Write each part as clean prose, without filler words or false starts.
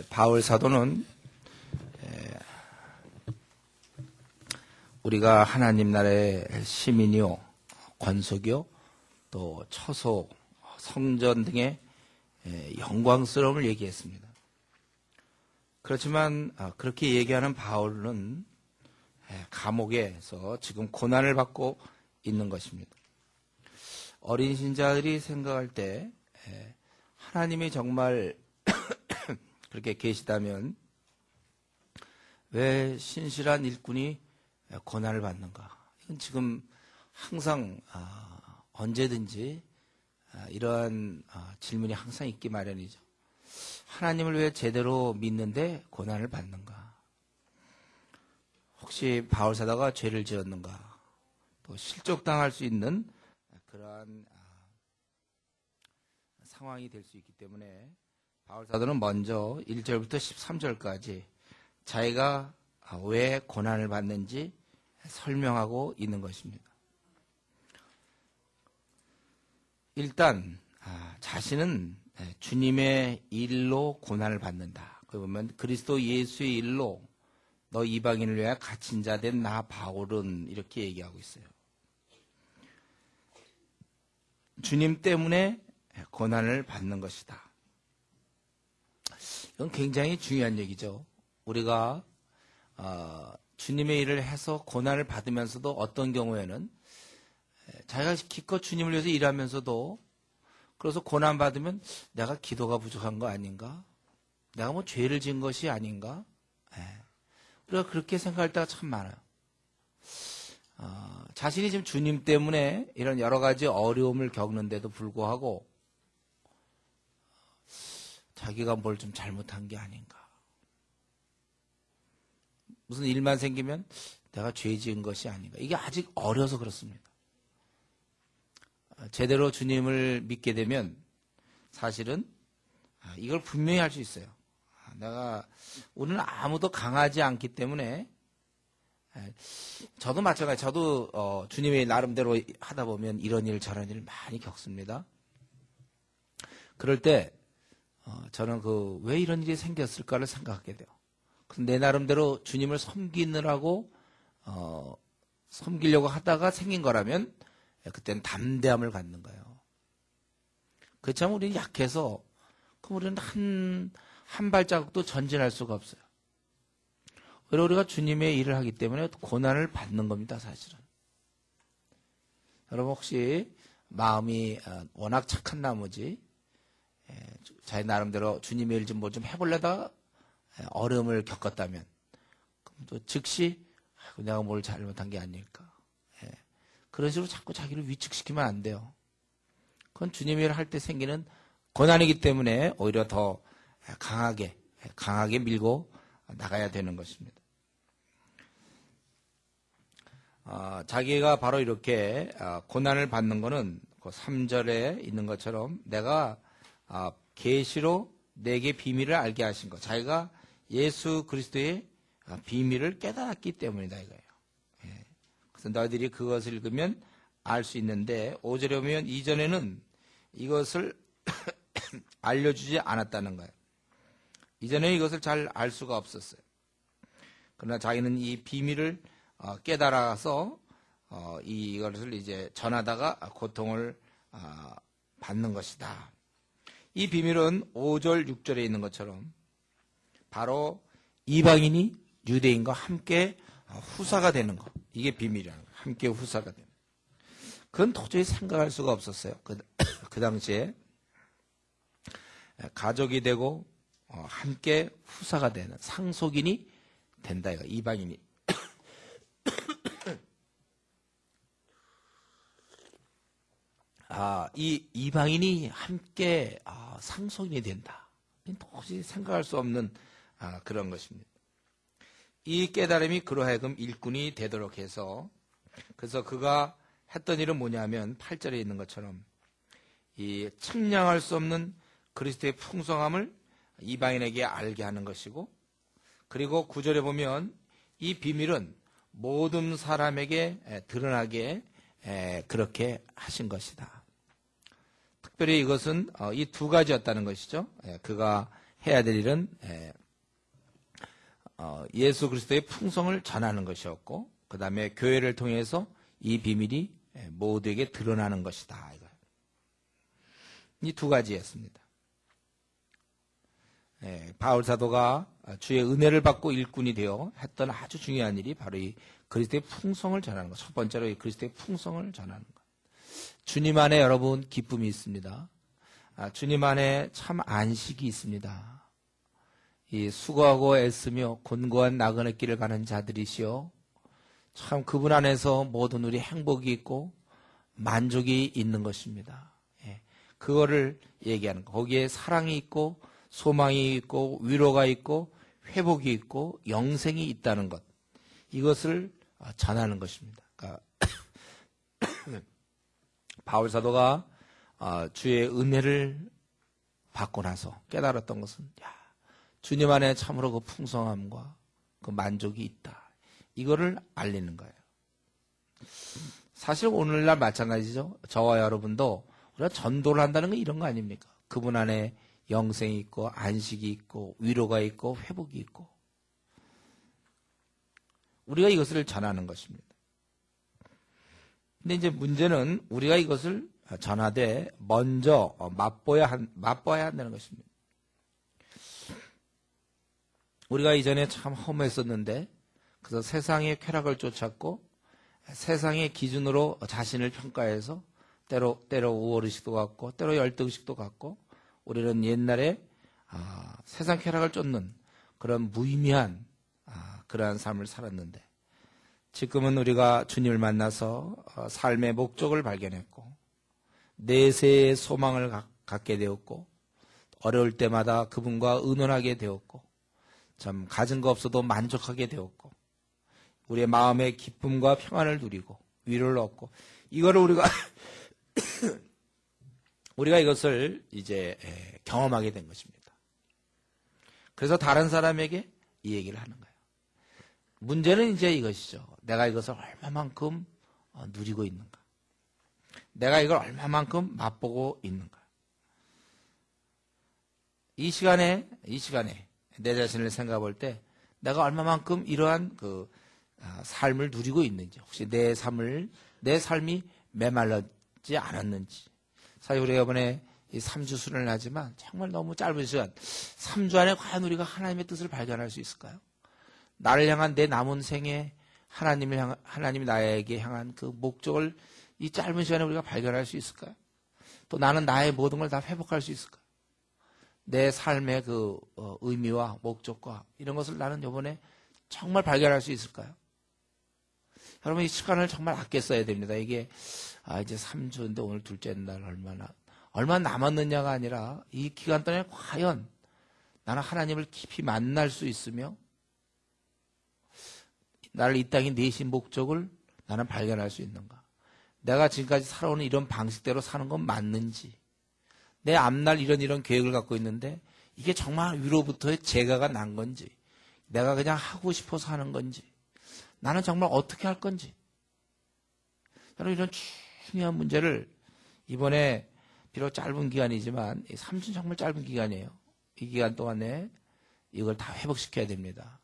바울 사도는 우리가 하나님 나라의 시민이요, 권속이요, 또 처소, 성전 등의 영광스러움을 얘기했습니다. 그렇지만 그렇게 얘기하는 바울은 감옥에서 지금 고난을 받고 있는 것입니다. 어린 신자들이 생각할 때 하나님이 정말 그렇게 계시다면 왜 신실한 일꾼이 고난을 받는가? 이건 지금 항상 언제든지 이러한 질문이 항상 있기 마련이죠. 하나님을 왜 제대로 믿는데 고난을 받는가? 혹시 바울 사도가 죄를 지었는가? 또 실족당할 수 있는 그러한 상황이 될 수 있기 때문에 바울 사도는 먼저 1절부터 13절까지 자기가 왜 고난을 받는지 설명하고 있는 것입니다. 일단 자신은 주님의 일로 고난을 받는다. 그 보면 그리스도 예수의 일로 너 이방인을 위하여 갇힌 자 된 나 바울은 이렇게 얘기하고 있어요. 주님 때문에 고난을 받는 것이다. 이건 굉장히 중요한 얘기죠. 우리가 주님의 일을 해서 고난을 받으면서도 어떤 경우에는 자기가 기껏 주님을 위해서 일하면서도 그래서 고난 받으면 내가 기도가 부족한 거 아닌가? 내가 뭐 죄를 지은 것이 아닌가? 우리가 그렇게 생각할 때가 참 많아요. 자신이 지금 주님 때문에 이런 여러 가지 어려움을 겪는데도 불구하고 자기가 뭘 좀 잘못한 게 아닌가. 무슨 일만 생기면 내가 죄 지은 것이 아닌가. 이게 아직 어려서 그렇습니다. 제대로 주님을 믿게 되면 사실은 이걸 분명히 할 수 있어요. 내가 오늘 아무도 강하지 않기 때문에 저도 마찬가지. 저도 주님의 나름대로 하다 보면 이런 일 저런 일 많이 겪습니다. 그럴 때 저는 왜 이런 일이 생겼을까를 생각하게 돼요. 그래서 내 나름대로 주님을 섬기느라고 섬기려고 하다가 생긴 거라면 그때는 담대함을 갖는 거예요. 그렇지만 우리는 약해서 그럼 우리는 한 발자국도 전진할 수가 없어요. 오히려 우리가 주님의 일을 하기 때문에 고난을 받는 겁니다, 사실은. 여러분 혹시 마음이 워낙 착한 나머지 자기 나름대로 주님의 일 좀 뭐 좀 해보려다가 어려움을 겪었다면 그럼 또 즉시 내가 뭘 잘못한 게 아닐까. 그런 식으로 자꾸 자기를 위축시키면 안 돼요. 그건 주님의 일을 할 때 생기는 고난이기 때문에 오히려 더 강하게 밀고 나가야 되는 것입니다. 자기가 바로 이렇게 고난을 받는 것은 그 3절에 있는 것처럼 내가 계시로 내게 비밀을 알게 하신 것. 자기가 예수 그리스도의 비밀을 깨달았기 때문이다 이거예요. 그래서 너희들이 그것을 읽으면 알 수 있는데 5절에 보면 이전에는 이것을 알려주지 않았다는 거예요. 이전에 이것을 잘 알 수가 없었어요. 그러나 자기는 이 비밀을 깨달아서 이것을 이제 전하다가 고통을 받는 것이다. 이 비밀은 5절, 6절에 있는 것처럼 바로 이방인이 유대인과 함께 후사가 되는 것. 이게 비밀이라는 거예요. 함께 후사가 되는 것. 그건 도저히 생각할 수가 없었어요. 그 당시에 가족이 되고 함께 후사가 되는 상속인이 된다. 이거 이방인이. 이 이방인이 함께 상속인이 된다. 도저히 생각할 수 없는 그런 것입니다. 이 깨달음이 그로 하여금 일꾼이 되도록 해서 그래서 그가 했던 일은 뭐냐면 8절에 있는 것처럼 이 측량할 수 없는 그리스도의 풍성함을 이방인에게 알게 하는 것이고 그리고 9절에 보면 이 비밀은 모든 사람에게 드러나게 그렇게 하신 것이다. 특별히 이것은 이 두 가지였다는 것이죠. 그가 해야 될 일은 예수 그리스도의 풍성을 전하는 것이었고, 그 다음에 교회를 통해서 이 비밀이 모두에게 드러나는 것이다. 이 두 가지였습니다. 바울 사도가 주의 은혜를 받고 일꾼이 되어 했던 아주 중요한 일이 바로 이 그리스도의 풍성을 전하는 것. 첫 번째로 이 그리스도의 풍성을 전하는 것. 주님 안에 여러분 기쁨이 있습니다. 주님 안에 참 안식이 있습니다. 이 수고하고 애쓰며 곤고한 나그네 길을 가는 자들이시여, 참 그분 안에서 모든 우리 행복이 있고 만족이 있는 것입니다. 그거를 얘기하는 거. 거기에 사랑이 있고 소망이 있고 위로가 있고 회복이 있고 영생이 있다는 것. 이것을 전하는 것입니다. 그러니까 바울 사도가 주의 은혜를 받고 나서 깨달았던 것은 주님 안에 참으로 그 풍성함과 그 만족이 있다. 이거를 알리는 거예요. 사실 오늘날 마찬가지죠. 저와 여러분도 우리가 전도를 한다는 건 이런 거 아닙니까? 그분 안에 영생이 있고 안식이 있고 위로가 있고 회복이 있고, 우리가 이것을 전하는 것입니다. 근데 이제 문제는 우리가 이것을 전하되 먼저 맛봐야 한다는 것입니다. 우리가 이전에 참 허무했었는데, 그래서 세상의 쾌락을 쫓았고 세상의 기준으로 자신을 평가해서 때로 우월의식도 갖고 때로 열등의식도 갖고, 우리는 옛날에 세상 쾌락을 쫓는 그런 무의미한 그러한 삶을 살았는데, 지금은 우리가 주님을 만나서 삶의 목적을 발견했고 내세의 소망을 갖게 되었고, 어려울 때마다 그분과 의논하게 되었고, 참 가진 거 없어도 만족하게 되었고, 우리의 마음의 기쁨과 평안을 누리고 위로를 얻고, 이거를 우리가 이것을 이제 경험하게 된 것입니다. 그래서 다른 사람에게 이 얘기를 하는 거예요. 문제는 이제 이것이죠. 내가 이것을 얼마만큼 누리고 있는가? 내가 이걸 얼마만큼 맛보고 있는가? 이 시간에 내 자신을 생각해 볼 때 내가 얼마만큼 이러한 그 삶을 누리고 있는지, 혹시 내 삶이 메말랐지 않았는지. 사실 우리가 이번에 이 3주 수련을 하지만 정말 너무 짧은 시간, 3주 안에 과연 우리가 하나님의 뜻을 발견할 수 있을까요? 나를 향한 내 남은 생에 하나님이 나에게 향한 그 목적을 이 짧은 시간에 우리가 발견할 수 있을까요? 또 나는 나의 모든 걸 다 회복할 수 있을까요? 내 삶의 그 의미와 목적과 이런 것을 나는 이번에 정말 발견할 수 있을까요? 여러분, 이 시간을 정말 아껴 써야 됩니다. 이게 이제 3주인데 오늘 둘째 날 얼마 남았느냐가 아니라 이 기간 동안에 과연 나는 하나님을 깊이 만날 수 있으며 나를 이 땅에 내신 목적을 나는 발견할 수 있는가? 내가 지금까지 살아오는 이런 방식대로 사는 건 맞는지, 내 앞날 이런 계획을 갖고 있는데 이게 정말 위로부터의 재가가 난 건지, 내가 그냥 하고 싶어서 하는 건지, 나는 정말 어떻게 할 건지. 여러분, 이런 중요한 문제를 이번에 비록 짧은 기간이지만 3주 정말 짧은 기간이에요. 이 기간 동안에 이걸 다 회복시켜야 됩니다.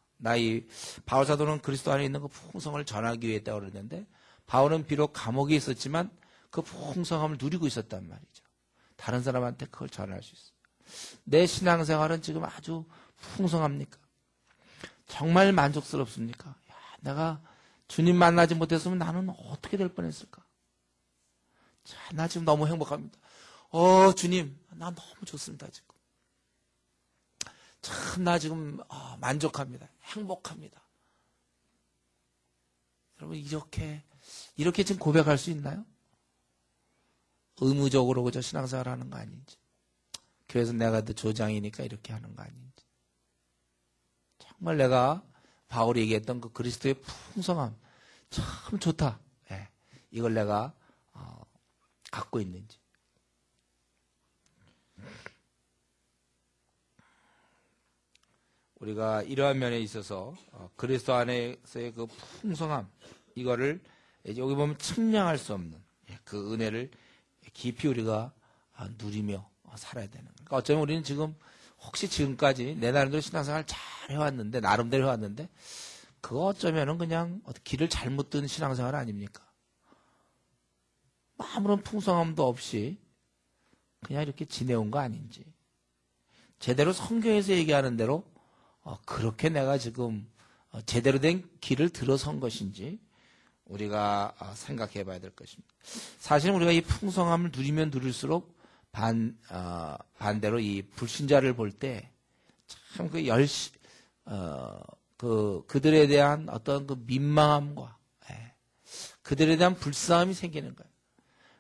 바울 사도는 그리스도 안에 있는 그 풍성을 전하기 위해 했다고 그러는데, 바울은 비록 감옥에 있었지만 그 풍성함을 누리고 있었단 말이죠. 다른 사람한테 그걸 전할 수 있어요. 내 신앙생활은 지금 아주 풍성합니까? 정말 만족스럽습니까? 내가 주님 만나지 못했으면 나는 어떻게 될 뻔했을까? 자, 나 지금 너무 행복합니다. 주님, 나 너무 좋습니다, 지금. 참, 나 지금 만족합니다. 행복합니다. 여러분, 이렇게 지금 고백할 수 있나요? 의무적으로 그저 신앙생활 하는 거 아닌지, 교회에서 내가 조장이니까 이렇게 하는 거 아닌지. 정말 내가 바울이 얘기했던 그 그리스도의 풍성함, 참 좋다. 이걸 내가 갖고 있는지. 우리가 이러한 면에 있어서 그리스도 안에서의 그 풍성함, 이거를 여기 보면 측량할 수 없는 그 은혜를 깊이 우리가 누리며 살아야 되는 거예요. 그러니까 어쩌면 우리는 지금 혹시 지금까지 내 나름대로 신앙생활 잘 해왔는데, 나름대로 해왔는데, 그거 어쩌면은 그냥 길을 잘못 든 신앙생활 아닙니까? 아무런 풍성함도 없이 그냥 이렇게 지내온 거 아닌지. 제대로 성경에서 얘기하는 대로 그렇게 내가 지금 제대로 된 길을 들어선 것인지 우리가 생각해 봐야 될 것입니다. 사실은 우리가 이 풍성함을 누리면 누릴수록 반대로 이 불신자를 볼 때 참 그들에 대한 어떤 그 민망함과 그들에 대한 불쌍함이 생기는 거예요.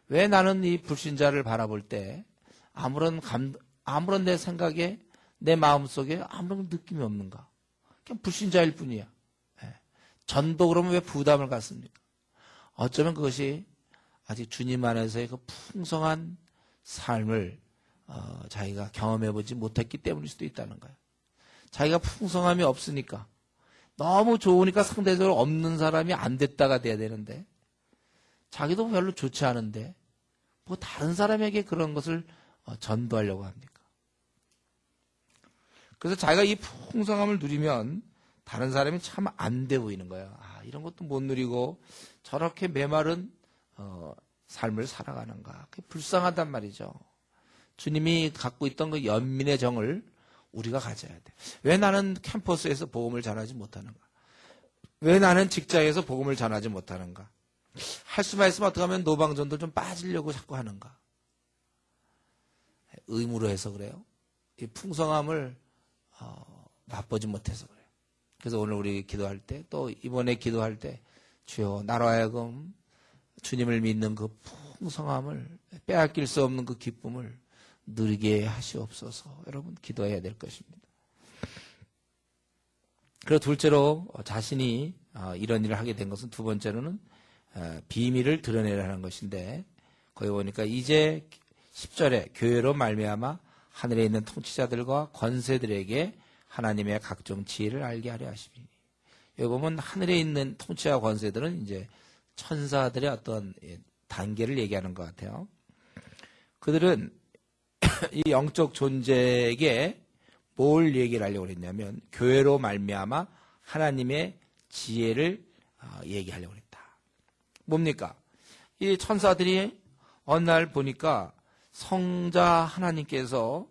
왜 나는 이 불신자를 바라볼 때 아무런 내 생각에 내 마음속에 아무런 느낌이 없는가? 그냥 불신자일 뿐이야. 전도 그러면 왜 부담을 갖습니까? 어쩌면 그것이 아직 주님 안에서의 그 풍성한 삶을 자기가 경험해보지 못했기 때문일 수도 있다는 거예요. 자기가 풍성함이 없으니까 너무 좋으니까 상대적으로 없는 사람이 안 됐다가 돼야 되는데 자기도 별로 좋지 않은데 뭐 다른 사람에게 그런 것을 전도하려고 합니까? 그래서 자기가 이 풍성함을 누리면 다른 사람이 참 안 돼 보이는 거예요. 이런 것도 못 누리고 저렇게 메마른 삶을 살아가는가. 그게 불쌍하단 말이죠. 주님이 갖고 있던 그 연민의 정을 우리가 가져야 돼. 왜 나는 캠퍼스에서 복음을 전하지 못하는가? 왜 나는 직장에서 복음을 전하지 못하는가? 할 수만 있으면 어떻게 하면 노방전도 좀 빠지려고 자꾸 하는가? 의무로 해서 그래요. 이 풍성함을 맛보지 못해서 그래요. 그래서 오늘 우리 기도할 때 또 이번에 기도할 때 주여 나로 하여금 주님을 믿는 그 풍성함을 빼앗길 수 없는 그 기쁨을 누리게 하시옵소서. 여러분 기도해야 될 것입니다. 그리고 둘째로 자신이 이런 일을 하게 된 것은 두 번째로는 비밀을 드러내라는 것인데 거기 보니까 이제 10절에 교회로 말미암아 하늘에 있는 통치자들과 권세들에게 하나님의 각종 지혜를 알게 하려 하시니 여기 보면 하늘에 있는 통치자 권세들은 이제 천사들의 어떤 단계를 얘기하는 것 같아요. 그들은 이 영적 존재에게 뭘 얘기를 하려고 했냐면 교회로 말미암아 하나님의 지혜를 얘기하려고 했다. 뭡니까? 이 천사들이 어느 날 보니까 성자 하나님께서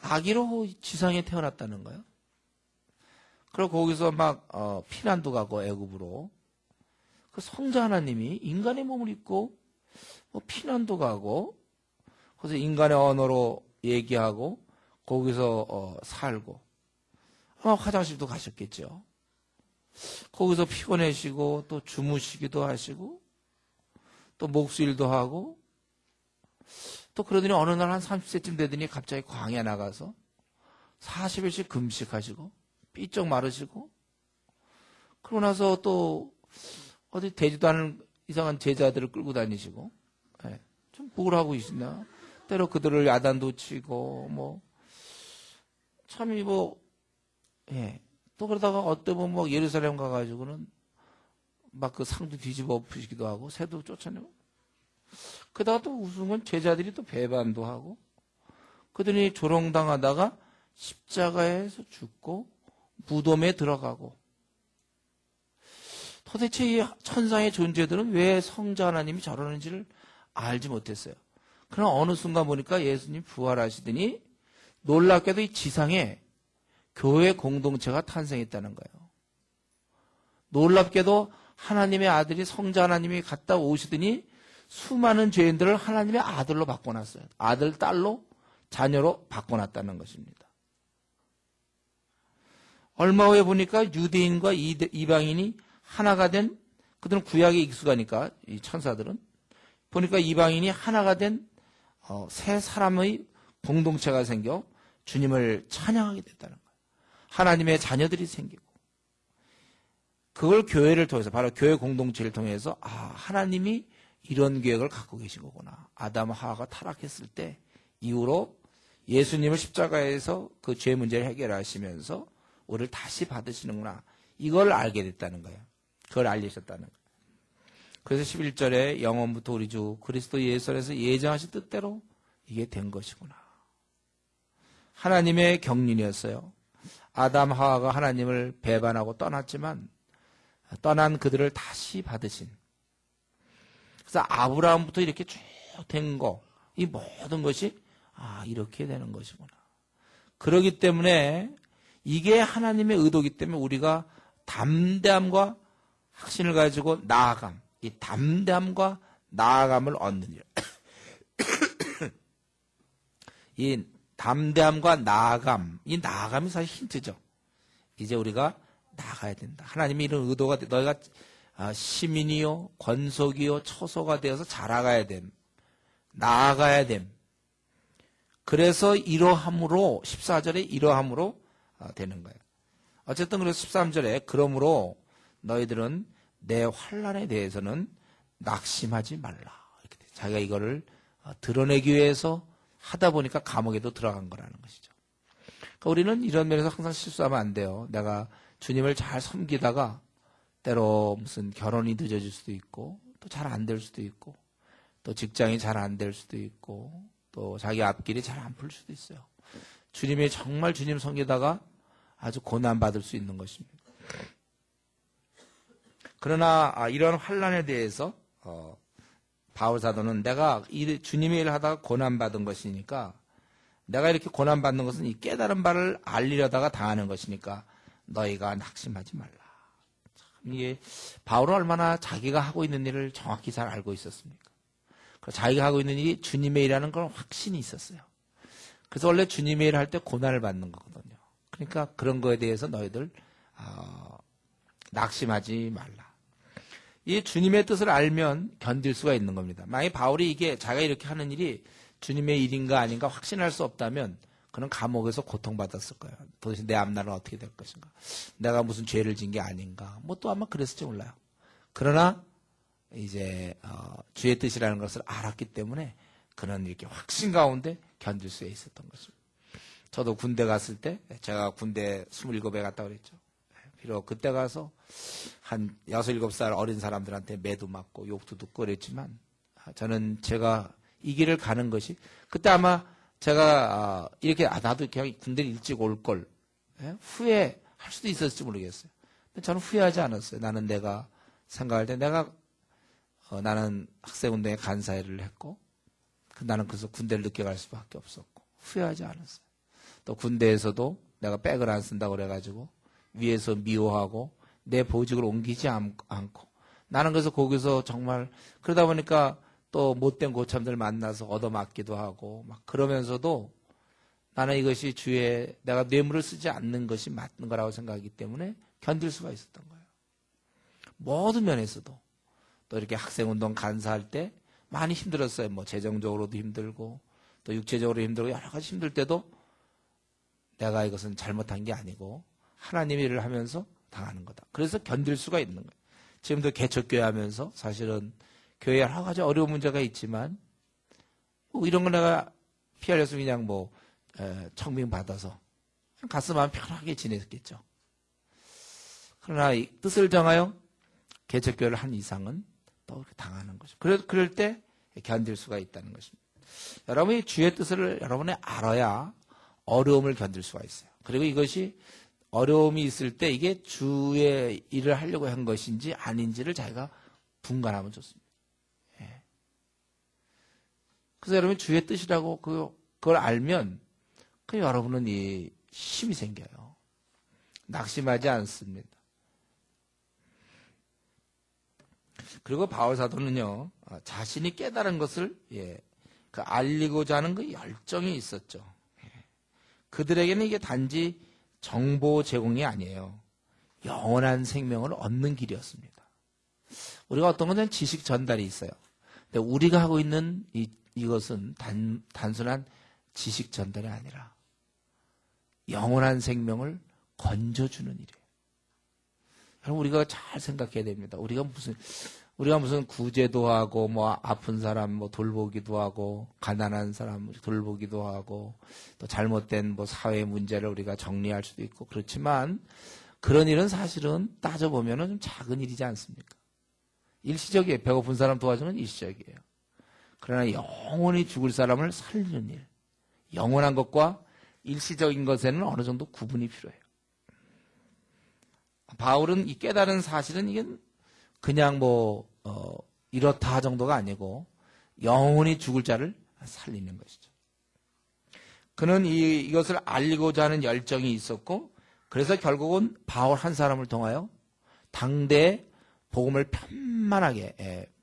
아기로 지상에 태어났다는 거예요. 그리고 거기서 막 피난도 가고 애굽으로 그 성자 하나님이 인간의 몸을 입고 피난도 가고 그래서 인간의 언어로 얘기하고 거기서 살고 아마 화장실도 가셨겠죠. 거기서 피곤해지고 또 주무시기도 하시고 또 목수일도 하고 또 그러더니 어느 날 한 30세쯤 되더니 갑자기 광야 나가서 40일씩 금식하시고 삐쩍 마르시고 그러고 나서 또 어디 되지도 않은 이상한 제자들을 끌고 다니시고 좀 뭘 하고 있나 때로 그들을 야단도 치고 참이 또 그러다가 어때 보면 예루살렘 가가지고는 막 그 상도 뒤집어 엎으시기도 하고 새도 쫓아내고 그러다가 또 우스운 건 제자들이 또 배반도 하고 그들이 조롱당하다가 십자가에서 죽고 무덤에 들어가고 도대체 이 천상의 존재들은 왜 성자 하나님이 저러는지를 알지 못했어요. 그러나 어느 순간 보니까 예수님 부활하시더니 놀랍게도 이 지상에 교회 공동체가 탄생했다는 거예요. 놀랍게도 하나님의 아들이 성자 하나님이 갔다 오시더니 수많은 죄인들을 하나님의 아들로 바꿔놨어요. 아들, 딸로, 자녀로 바꿔놨다는 것입니다. 얼마 후에 보니까 유대인과 이방인이 하나가 된, 그들은 구약에 익숙하니까, 이 천사들은. 보니까 이방인이 하나가 된 새 사람의 공동체가 생겨 주님을 찬양하게 됐다는 거예요. 하나님의 자녀들이 생기고. 그걸 교회를 통해서, 바로 교회 공동체를 통해서, 하나님이 이런 계획을 갖고 계신 거구나. 아담 하와가 타락했을 때 이후로 예수님을 십자가에서 그 죄 문제를 해결하시면서 우리를 다시 받으시는구나. 이걸 알게 됐다는 거예요. 그걸 알리셨다는 거예요. 그래서 11절에 영원부터 우리 주 그리스도 예수 안에서 예정하신 뜻대로 이게 된 것이구나. 하나님의 경륜이었어요. 아담 하와가 하나님을 배반하고 떠났지만 떠난 그들을 다시 받으신. 그래서 아브라함부터 이렇게 쭉 된 거, 이 모든 것이 이렇게 되는 것이구나. 그러기 때문에 이게 하나님의 의도이기 때문에 우리가 담대함과 확신을 가지고 나아감, 이 담대함과 나아감을 얻는 일. 이 담대함과 나아감, 이 나아감이 사실 힌트죠. 이제 우리가 나가야 된다. 하나님이 이런 의도가 너희가 시민이요, 권속이요, 처소가 되어서 자라가야 됨. 나아가야 됨. 그래서 이러함으로 14절에 이러함으로 되는 거예요. 어쨌든 그래서 13절에 그러므로 너희들은 내 환난에 대해서는 낙심하지 말라. 이렇게 돼. 자기가 이거를 드러내기 위해서 하다 보니까 감옥에도 들어간 거라는 것이죠. 그러니까 우리는 이런 면에서 항상 실수하면 안 돼요. 내가 주님을 잘 섬기다가 때로 무슨 결혼이 늦어질 수도 있고 또 잘 안 될 수도 있고 또 직장이 잘 안 될 수도 있고 또 자기 앞길이 잘 안 풀 수도 있어요. 주님이 정말 주님 섬기다가 아주 고난받을 수 있는 것입니다. 그러나 이런 환난에 대해서 바울 사도는 내가 주님의 일을 하다가 고난받은 것이니까 내가 이렇게 고난받는 것은 이 깨달은 바를 알리려다가 당하는 것이니까 너희가 낙심하지 말라. 참 이게 바울은 얼마나 자기가 하고 있는 일을 정확히 잘 알고 있었습니까? 자기가 하고 있는 일이 주님의 일이라는 걸 확신이 있었어요. 그래서 원래 주님의 일을 할 때 고난을 받는 거거든요. 그러니까 그런 거에 대해서 너희들 낙심하지 말라. 이 주님의 뜻을 알면 견딜 수가 있는 겁니다. 만약에 바울이 이게 자기가 이렇게 하는 일이 주님의 일인가 아닌가 확신할 수 없다면 그는 감옥에서 고통받았을 거예요. 도대체 내 앞날은 어떻게 될 것인가. 내가 무슨 죄를 진 게 아닌가. 뭐 또 아마 그랬을지 몰라요. 그러나 이제 주의 뜻이라는 것을 알았기 때문에 그는 이렇게 확신 가운데 견딜 수 있었던 것입니다. 저도 군대 갔을 때 제가 군대 27에 갔다 그랬죠. 비록 그때 가서 한 6, 7살 어린 사람들한테 매도 맞고 욕도 듣고 그랬지만 저는 제가 이 길을 가는 것이 그때 아마 제가 이렇게 나도 그냥 군대를 일찍 올걸 후회할 수도 있었을지 모르겠어요. 근데 저는 후회하지 않았어요. 나는 내가 생각할 때 나는 학생운동에 간사회를 했고 나는 그래서 군대를 늦게 갈 수밖에 없었고 후회하지 않았어요. 또 군대에서도 내가 백을 안 쓴다고 그래가지고 위에서 미워하고 내 보직을 옮기지 않고 나는 그래서 거기서 정말 그러다 보니까 또 못된 고참들 만나서 얻어맞기도 하고 막 그러면서도 나는 이것이 내가 뇌물을 쓰지 않는 것이 맞는 거라고 생각하기 때문에 견딜 수가 있었던 거예요. 모든 면에서도 또 이렇게 학생운동 간사할 때 많이 힘들었어요. 뭐 재정적으로도 힘들고 또 육체적으로 힘들고 여러 가지 힘들 때도 내가 이것은 잘못한 게 아니고 하나님의 일을 하면서 당하는 거다. 그래서 견딜 수가 있는 거예요. 지금도 개척교회 하면서 사실은 교회에 여러 가지 어려운 문제가 있지만 뭐 이런 거 내가 피하려서 그냥 청빙 받아서 갔으면 편하게 지냈겠죠. 그러나 이 뜻을 정하여 개척교회를 한 이상은 또 그렇게 당하는 거죠. 그럴 때 견딜 수가 있다는 것입니다. 여러분이 주의 뜻을 여러분이 알아야 어려움을 견딜 수가 있어요. 그리고 이것이 어려움이 있을 때 이게 주의 일을 하려고 한 것인지 아닌지를 자기가 분간하면 좋습니다. 예. 그래서 여러분이 주의 뜻이라고 그걸 알면 여러분은 이 힘이 생겨요. 낙심하지 않습니다. 그리고 바울 사도는요, 자신이 깨달은 것을 알리고자 하는 그 열정이 있었죠. 그들에게는 이게 단지 정보 제공이 아니에요. 영원한 생명을 얻는 길이었습니다. 우리가 어떤 것은 지식 전달이 있어요. 근데 우리가 하고 있는 이것은 단순한 지식 전달이 아니라 영원한 생명을 건져주는 일이에요. 여러분, 우리가 잘 생각해야 됩니다. 우리가 무슨 구제도 하고, 아픈 사람 돌보기도 하고, 가난한 사람 돌보기도 하고, 또 잘못된 사회 문제를 우리가 정리할 수도 있고, 그렇지만, 그런 일은 사실은 따져보면 좀 작은 일이지 않습니까? 일시적이에요. 배고픈 사람 도와주는 일시적이에요. 그러나 영원히 죽을 사람을 살리는 일, 영원한 것과 일시적인 것에는 어느 정도 구분이 필요해요. 바울은 이 깨달은 사실은 이게 그냥 이렇다 정도가 아니고 영원히 죽을 자를 살리는 것이죠. 그는 이것을 알리고자 하는 열정이 있었고, 그래서 결국은 바울 한 사람을 통하여 당대에 복음을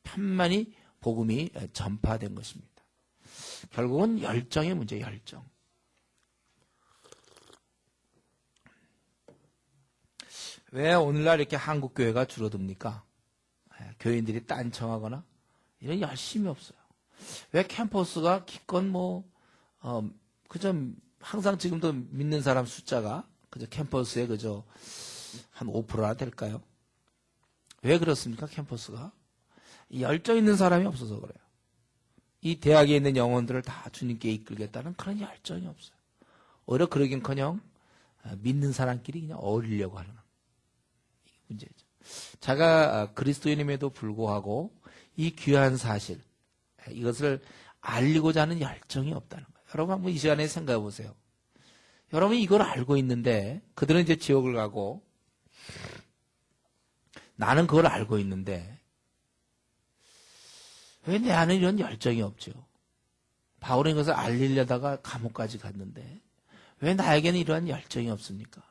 편만히 복음이 전파된 것입니다. 결국은 열정의 문제예요, 열정. 왜 오늘날 이렇게 한국 교회가 줄어듭니까? 교인들이 딴청하거나 이런 열심이 없어요. 왜 캠퍼스가 기껏 그저 항상 지금도 믿는 사람 숫자가 그저 캠퍼스에 그저 한 5%나 될까요? 왜 그렇습니까? 캠퍼스가 열정 있는 사람이 없어서 그래요. 이 대학에 있는 영혼들을 다 주님께 이끌겠다는 그런 열정이 없어요. 오히려 그러긴커녕 믿는 사람끼리 그냥 어울리려고 하는 이게 문제죠. 제가 그리스도인임에도 불구하고 이 귀한 사실, 이것을 알리고자 하는 열정이 없다는 거예요. 여러분 한번 이 시간에 생각해 보세요. 여러분 이걸 알고 있는데, 그들은 이제 지옥을 가고 나는 그걸 알고 있는데 왜 내 안에 이런 열정이 없죠? 바울은 이것을 알리려다가 감옥까지 갔는데 왜 나에게는 이러한 열정이 없습니까?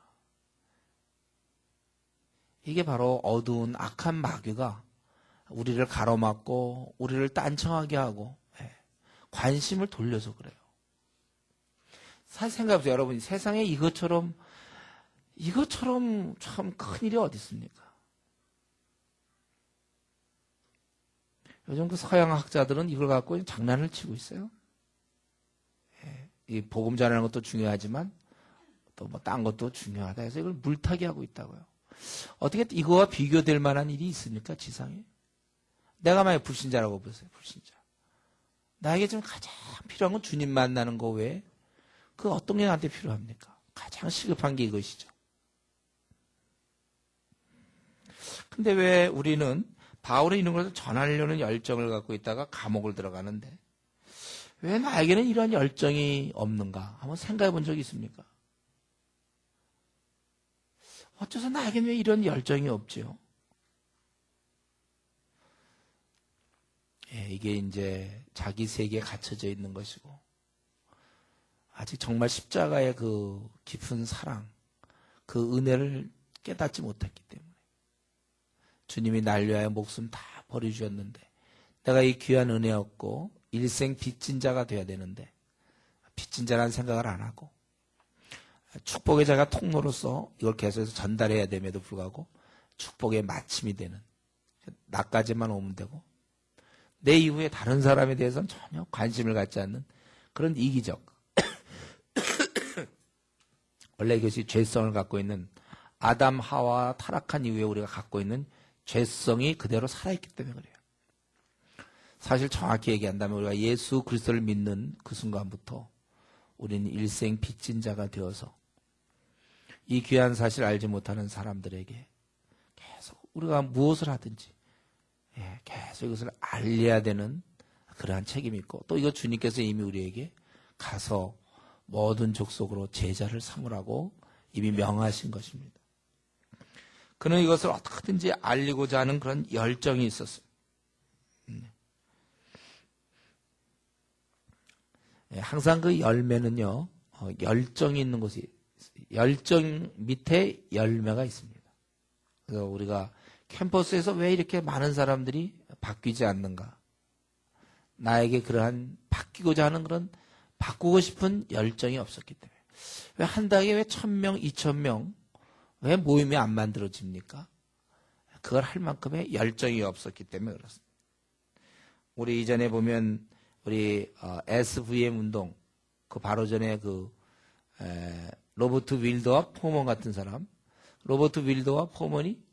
이게 바로 어두운 악한 마귀가 우리를 가로막고 우리를 딴청하게 하고 관심을 돌려서 그래요. 사실 생각해보세요. 여러분, 세상에 이것처럼 참 큰일이 어디 있습니까? 요즘 그 서양 학자들은 이걸 갖고 장난을 치고 있어요. 이 복음 전하는 것도 중요하지만 또 딴 것도 중요하다 해서 이걸 물타기 하고 있다고요. 어떻게 이거와 비교될 만한 일이 있습니까? 지상에. 내가 만약 불신자라고 보세요. 불신자. 나에게 지금 가장 필요한 건 주님 만나는 거 외에 그 어떤 게 나한테 필요합니까? 가장 시급한 게 이것이죠. 근데 왜 우리는 바울의 이런 것을 전하려는 열정을 갖고 있다가 감옥을 들어가는데 왜 나에게는 이런 열정이 없는가? 한번 생각해 본 적이 있습니까? 어째서 나에게는 왜 이런 열정이 없지요? 이게 이제 자기 세계에 갇혀져 있는 것이고, 아직 정말 십자가의 그 깊은 사랑, 그 은혜를 깨닫지 못했기 때문에. 주님이 날 위하여 목숨 다 버려주셨는데 내가 이 귀한 은혜 얻고 일생 빚진 자가 돼야 되는데 빚진 자라는 생각을 안 하고 축복의 자가 통로로서 이걸 계속해서 전달해야 됨에도 불구하고 축복의 마침이 되는, 나까지만 오면 되고 내 이후에 다른 사람에 대해서는 전혀 관심을 갖지 않는 그런 이기적 원래 이것이 죄성을 갖고 있는 아담 하와 타락한 이후에 우리가 갖고 있는 죄성이 그대로 살아있기 때문에 그래요. 사실 정확히 얘기한다면 우리가 예수 그리스도를 믿는 그 순간부터 우리는 일생 빚진 자가 되어서 이 귀한 사실을 알지 못하는 사람들에게 계속 우리가 무엇을 하든지 계속 이것을 알려야 되는 그러한 책임이 있고, 또 이거 주님께서 이미 우리에게 가서 모든 족속으로 제자를 삼으라고 이미 명하신 것입니다. 그는 이것을 어떻게든지 알리고자 하는 그런 열정이 있었어요. 항상 그 열매는요, 열정이 있는 곳이, 열정 밑에 열매가 있습니다. 그래서 우리가 캠퍼스에서 왜 이렇게 많은 사람들이 바뀌지 않는가? 나에게 그러한 바뀌고자 하는 그런 바꾸고 싶은 열정이 없었기 때문에. 왜 한 달에 왜 1000명, 2000명, 왜 모임이 안 만들어집니까? 그걸 할 만큼의 열정이 없었기 때문에 그렇습니다. 우리 이전에 보면 우리 SVM 운동, 그 바로 전에 로버트 윌더와 포먼 같은 사람, 로버트 윌더와 포먼이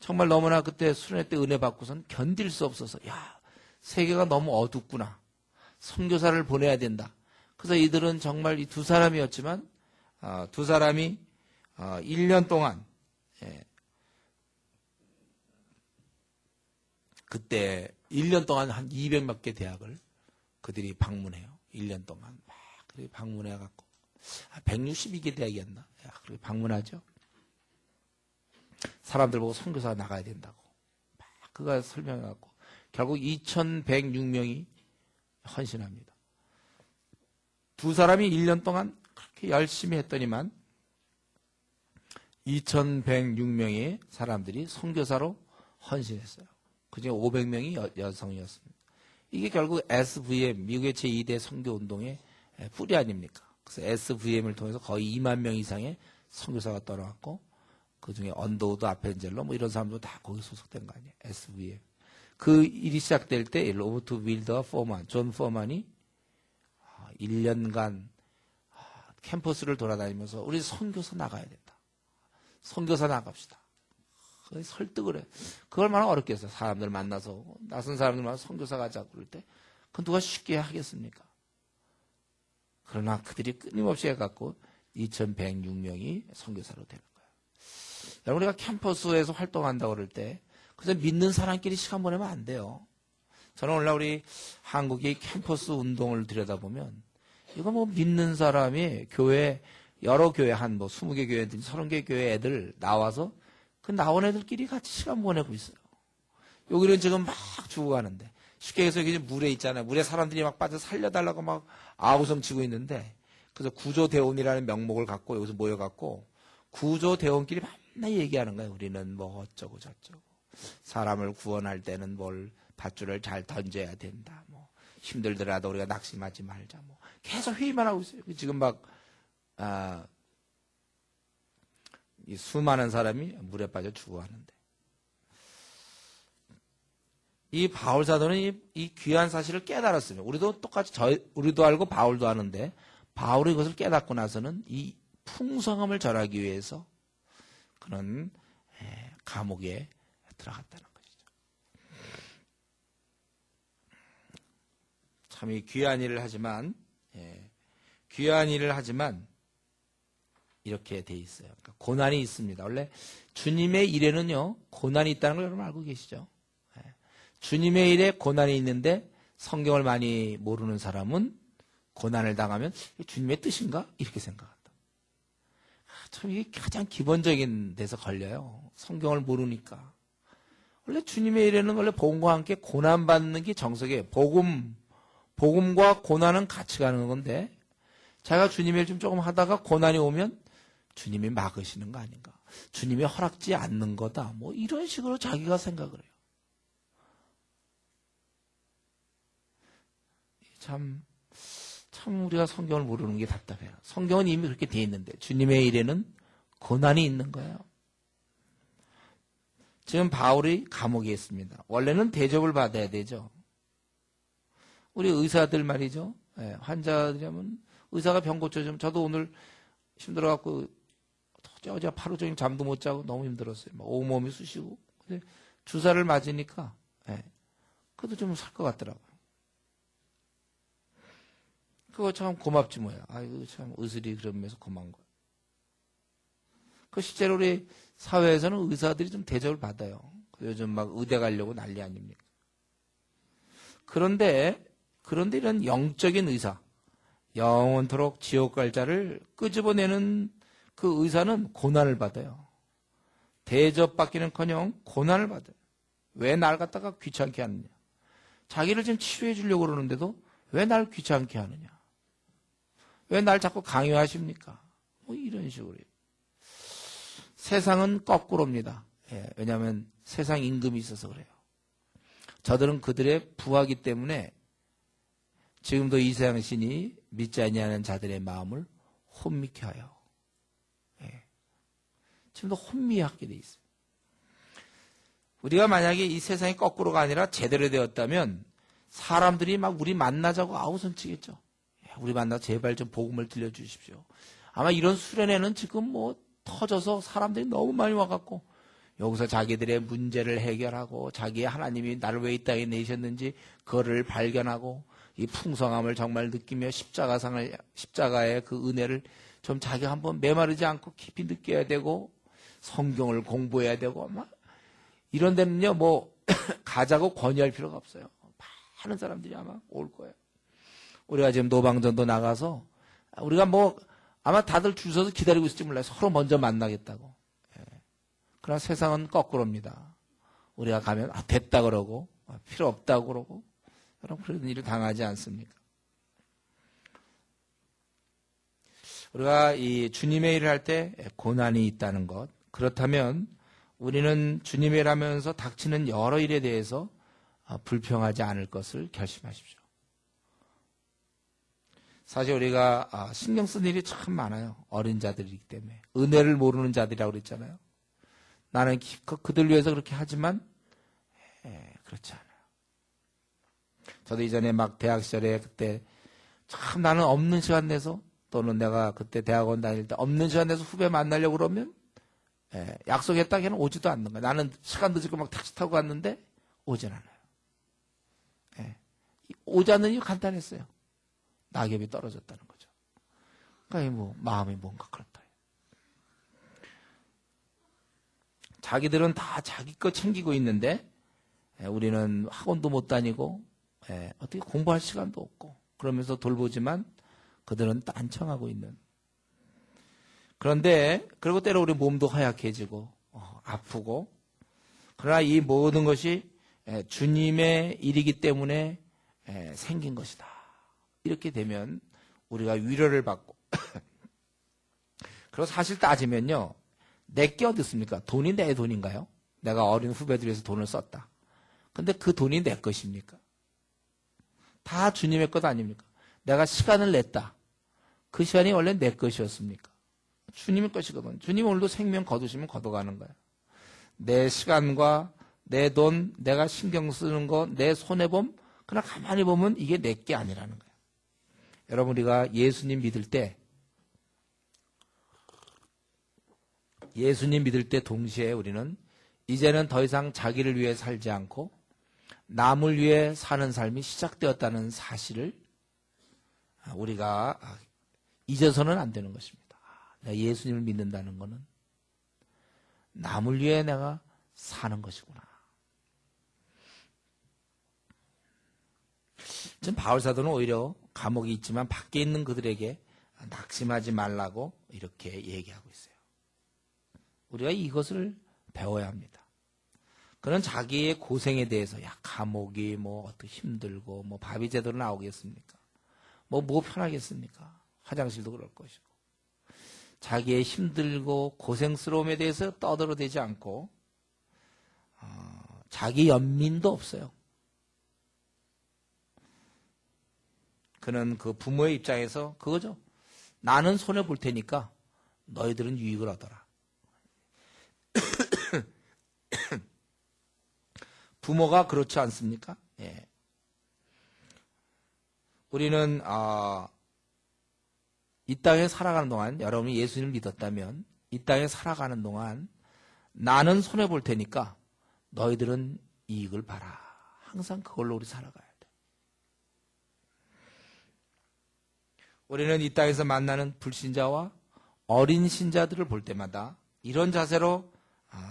정말 너무나 그때 수련회 때 은혜 받고선 견딜 수 없어서, 야, 세계가 너무 어둡구나, 선교사를 보내야 된다. 그래서 이들은 정말 이 두 사람이었지만 두 사람이 1년 동안, 그때 1년 동안 한 200몇 개 대학을 그들이 방문해요. 1년 동안 막 그들이 방문해갖고 162개 대학이었나? 야, 그렇게 방문하죠. 사람들 보고 선교사가 나가야 된다고. 막 그가 설명해갖고 결국 2106명이 헌신합니다. 두 사람이 1년 동안 그렇게 열심히 했더니만 2106명의 사람들이 선교사로 헌신했어요. 그중에 500명이 여성이었습니다. 이게 결국 SVM, 미국의 제2대 선교운동의 뿌리 아닙니까? 그래서 SVM을 통해서 거의 2만 명 이상의 선교사가 떠나왔고 그중에 언더우드, 아펜젤러 뭐 이런 사람도 다 거기 소속된 거 아니에요. SVM. 그 일이 시작될 때 로버트 빌더 포만, 존 포만이 1년간 캠퍼스를 돌아다니면서 우리 선교사 나가야 된다. 선교사 나갑시다. 설득을 해. 그걸 얼마나 어렵겠어요. 사람들 만나서 낯선 사람들 만나서 선교사 가자고 그럴 때 그건 누가 쉽게 하겠습니까? 그러나 그들이 끊임없이 해갖고 2106명이 선교사로 되는 거예요. 여러분 우리가 캠퍼스에서 활동한다고 그럴 때 그래서 믿는 사람끼리 시간 보내면 안 돼요. 저는 오늘날 우리 한국의 캠퍼스 운동을 들여다보면 이거 뭐 믿는 사람이 교회 여러 교회 한 뭐 20개 교회든 30개 교회 애들 나와서 그 나온 애들끼리 같이 시간 보내고 있어요. 여기는 지금 막 죽어가는데 쉽게 해서 여기 물에 있잖아요. 물에 사람들이 막 빠져 살려달라고 막 아우성 치고 있는데 그래서 구조대원이라는 명목을 갖고 여기서 모여갖고 구조대원끼리 맨날 얘기하는 거예요. 우리는 뭐 어쩌고 저쩌고 사람을 구원할 때는 뭘 밧줄을 잘 던져야 된다. 뭐 힘들더라도 우리가 낙심하지 말자. 뭐 계속 회의만 하고 있어요. 지금 막 이 수많은 사람이 물에 빠져 죽어가는데 이 바울 사도는 이 귀한 사실을 깨달았습니다. 우리도 똑같이 우리도 알고 바울도 아는데 바울이 이것을 깨닫고 나서는 이 풍성함을 전하기 위해서 그는 감옥에 들어갔다는 것이죠. 참 이 귀한 일을 하지만 이렇게 돼 있어요. 그러니까 고난이 있습니다. 원래 주님의 일에는요 고난이 있다는 걸 여러분 알고 계시죠? 주님의 일에 고난이 있는데 성경을 많이 모르는 사람은 고난을 당하면 주님의 뜻인가? 이렇게 생각한다. 참 이게 가장 기본적인 데서 걸려요. 성경을 모르니까. 원래 주님의 일에는 원래 복음과 함께 고난받는 게 정석이에요. 복음과 고난은 같이 가는 건데 자기가 주님의 일 좀 조금 하다가 고난이 오면 주님이 막으시는 거 아닌가. 주님이 허락지 않는 거다. 뭐 이런 식으로 자기가 생각을 해요. 참 우리가 성경을 모르는 게 답답해요. 성경은 이미 그렇게 돼 있는데 주님의 일에는 고난이 있는 거예요. 지금 바울이 감옥에 있습니다. 원래는 대접을 받아야 되죠. 우리 의사들 말이죠. 환자들이면 의사가 병 고쳐주면 저도 오늘 힘들어갖고 어제 하루 종일 잠도 못 자고 너무 힘들었어요. 막 온몸이 쑤시고. 근데 주사를 맞으니까 그래도 좀 살 것 같더라고요. 그거 참 고맙지 뭐야. 아이고 참 의술이 그런 면에서 고마운 거야. 그 실제로 우리 사회에서는 의사들이 좀 대접을 받아요. 요즘 막 의대 가려고 난리 아닙니까? 그런데 이런 영적인 의사, 영원토록 지옥 갈 자를 끄집어내는 그 의사는 고난을 받아요. 대접받기는커녕 고난을 받아요. 왜 날 갖다가 귀찮게 하느냐? 자기를 지금 치료해 주려고 그러는데도 왜 날 귀찮게 하느냐? 왜 날 자꾸 강요하십니까? 뭐 이런 식으로. 세상은 거꾸로입니다. 왜냐하면 세상 임금이 있어서 그래요. 저들은 그들의 부하기 때문에 지금도 이세양 신이 믿지 아니하는 자들의 마음을 혼미케 하여. 지금도 혼미하게 돼 있어요. 우리가 만약에 이 세상이 거꾸로가 아니라 제대로 되었다면 사람들이 막 우리 만나자고 아우성 치겠죠. 우리 만나 제발 좀 복음을 들려주십시오. 아마 이런 수련회는 지금 뭐 터져서 사람들이 너무 많이 와갖고 여기서 자기들의 문제를 해결하고 자기의 하나님이 나를 왜 이 땅에 내셨는지 그거를 발견하고 이 풍성함을 정말 느끼며 십자가의 그 은혜를 좀 자기가 한번 메마르지 않고 깊이 느껴야 되고 성경을 공부해야 되고 막 이런 데는요 뭐 가자고 권유할 필요가 없어요. 많은 사람들이 아마 올 거예요. 우리가 지금 노방전도 나가서 우리가 뭐 아마 다들 줄 서서 기다리고 있을지 몰라요. 서로 먼저 만나겠다고. 예. 그러나 세상은 거꾸로입니다. 우리가 가면 됐다 그러고 필요 없다고 그러고 여러분 그런 일을 당하지 않습니까? 우리가 이 주님의 일을 할 때 고난이 있다는 것, 그렇다면 우리는 주님의 일 하면서 닥치는 여러 일에 대해서 불평하지 않을 것을 결심하십시오. 사실 우리가 신경 쓴 일이 참 많아요. 어린 자들이기 때문에. 은혜를 모르는 자들이라고 그랬잖아요. 나는 그들 위해서 그렇게 하지만 그렇지 않아요. 저도 이전에 막 대학 시절에 그때 참 나는 없는 시간 내서, 또는 내가 그때 대학원 다닐 때 없는 시간 내서 후배 만나려고 그러면 약속했다 걔는 오지도 않는 거야. 나는 시간 늦고 막 택시 타고 갔는데 오진 않아요. 오지 않는 이유 간단했어요. 낙엽이 떨어졌다는 거죠. 그러니까 마음이 뭔가 그렇다. 자기들은 다 자기 거 챙기고 있는데 우리는 학원도 못 다니고 어떻게 공부할 시간도 없고 그러면서 돌보지만 그들은 딴청하고 있는. 그런데 그리고 때로 우리 몸도 허약해지고 아프고, 그러나 이 모든 것이 주님의 일이기 때문에 생긴 것이다. 이렇게 되면 우리가 위로를 받고 그리고 사실 따지면요, 내게 어디 있습니까? 돈이 내 돈인가요? 내가 어린 후배들 위해서 돈을 썼다. 근데 그 돈이 내 것입니까? 다 주님의 것 아닙니까? 내가 시간을 냈다. 그 시간이 원래 내 것이었습니까? 주님의 것이거든. 주님 오늘도 생명 거두시면 거둬가는 거야. 내 시간과 내 돈, 내가 신경 쓰는 거, 내 손해봄, 그러나 가만히 보면 이게 내 게 아니라는 거야. 여러분, 우리가 예수님 믿을 때 동시에 우리는 이제는 더 이상 자기를 위해 살지 않고 남을 위해 사는 삶이 시작되었다는 사실을 우리가 잊어서는 안 되는 것입니다. 내가 예수님을 믿는다는 것은 남을 위해 내가 사는 것이구나. 지금 바울사도는 오히려 감옥에 있지만 밖에 있는 그들에게 낙심하지 말라고 이렇게 얘기하고 있어요. 우리가 이것을 배워야 합니다. 그는 자기의 고생에 대해서 감옥이 어떻게 힘들고 밥이 제대로 나오겠습니까? 뭐 편하겠습니까? 화장실도 그럴 것이고. 자기의 힘들고 고생스러움에 대해서 떠들어대지 않고 자기 연민도 없어요. 그는 그 부모의 입장에서 그거죠. 나는 손해볼 테니까 너희들은 유익을 얻어라. 부모가 그렇지 않습니까? 예. 우리는 이 땅에 살아가는 동안, 여러분이 예수님을 믿었다면 이 땅에 살아가는 동안 나는 손해볼 테니까 너희들은 이익을 봐라. 항상 그걸로 우리 살아가야 돼. 우리는 이 땅에서 만나는 불신자와 어린 신자들을 볼 때마다 이런 자세로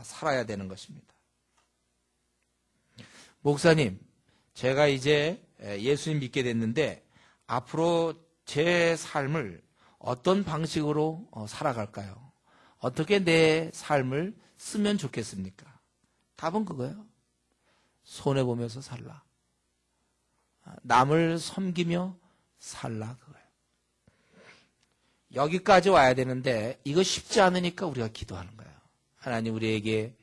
살아야 되는 것입니다. 목사님, 제가 이제 예수님 믿게 됐는데 앞으로 제 삶을 어떤 방식으로 살아갈까요? 어떻게 내 삶을 쓰면 좋겠습니까? 답은 그거예요. 손해보면서 살라. 남을 섬기며 살라, 그거예요. 여기까지 와야 되는데 이거 쉽지 않으니까 우리가 기도하는 거예요. 하나님, 우리에게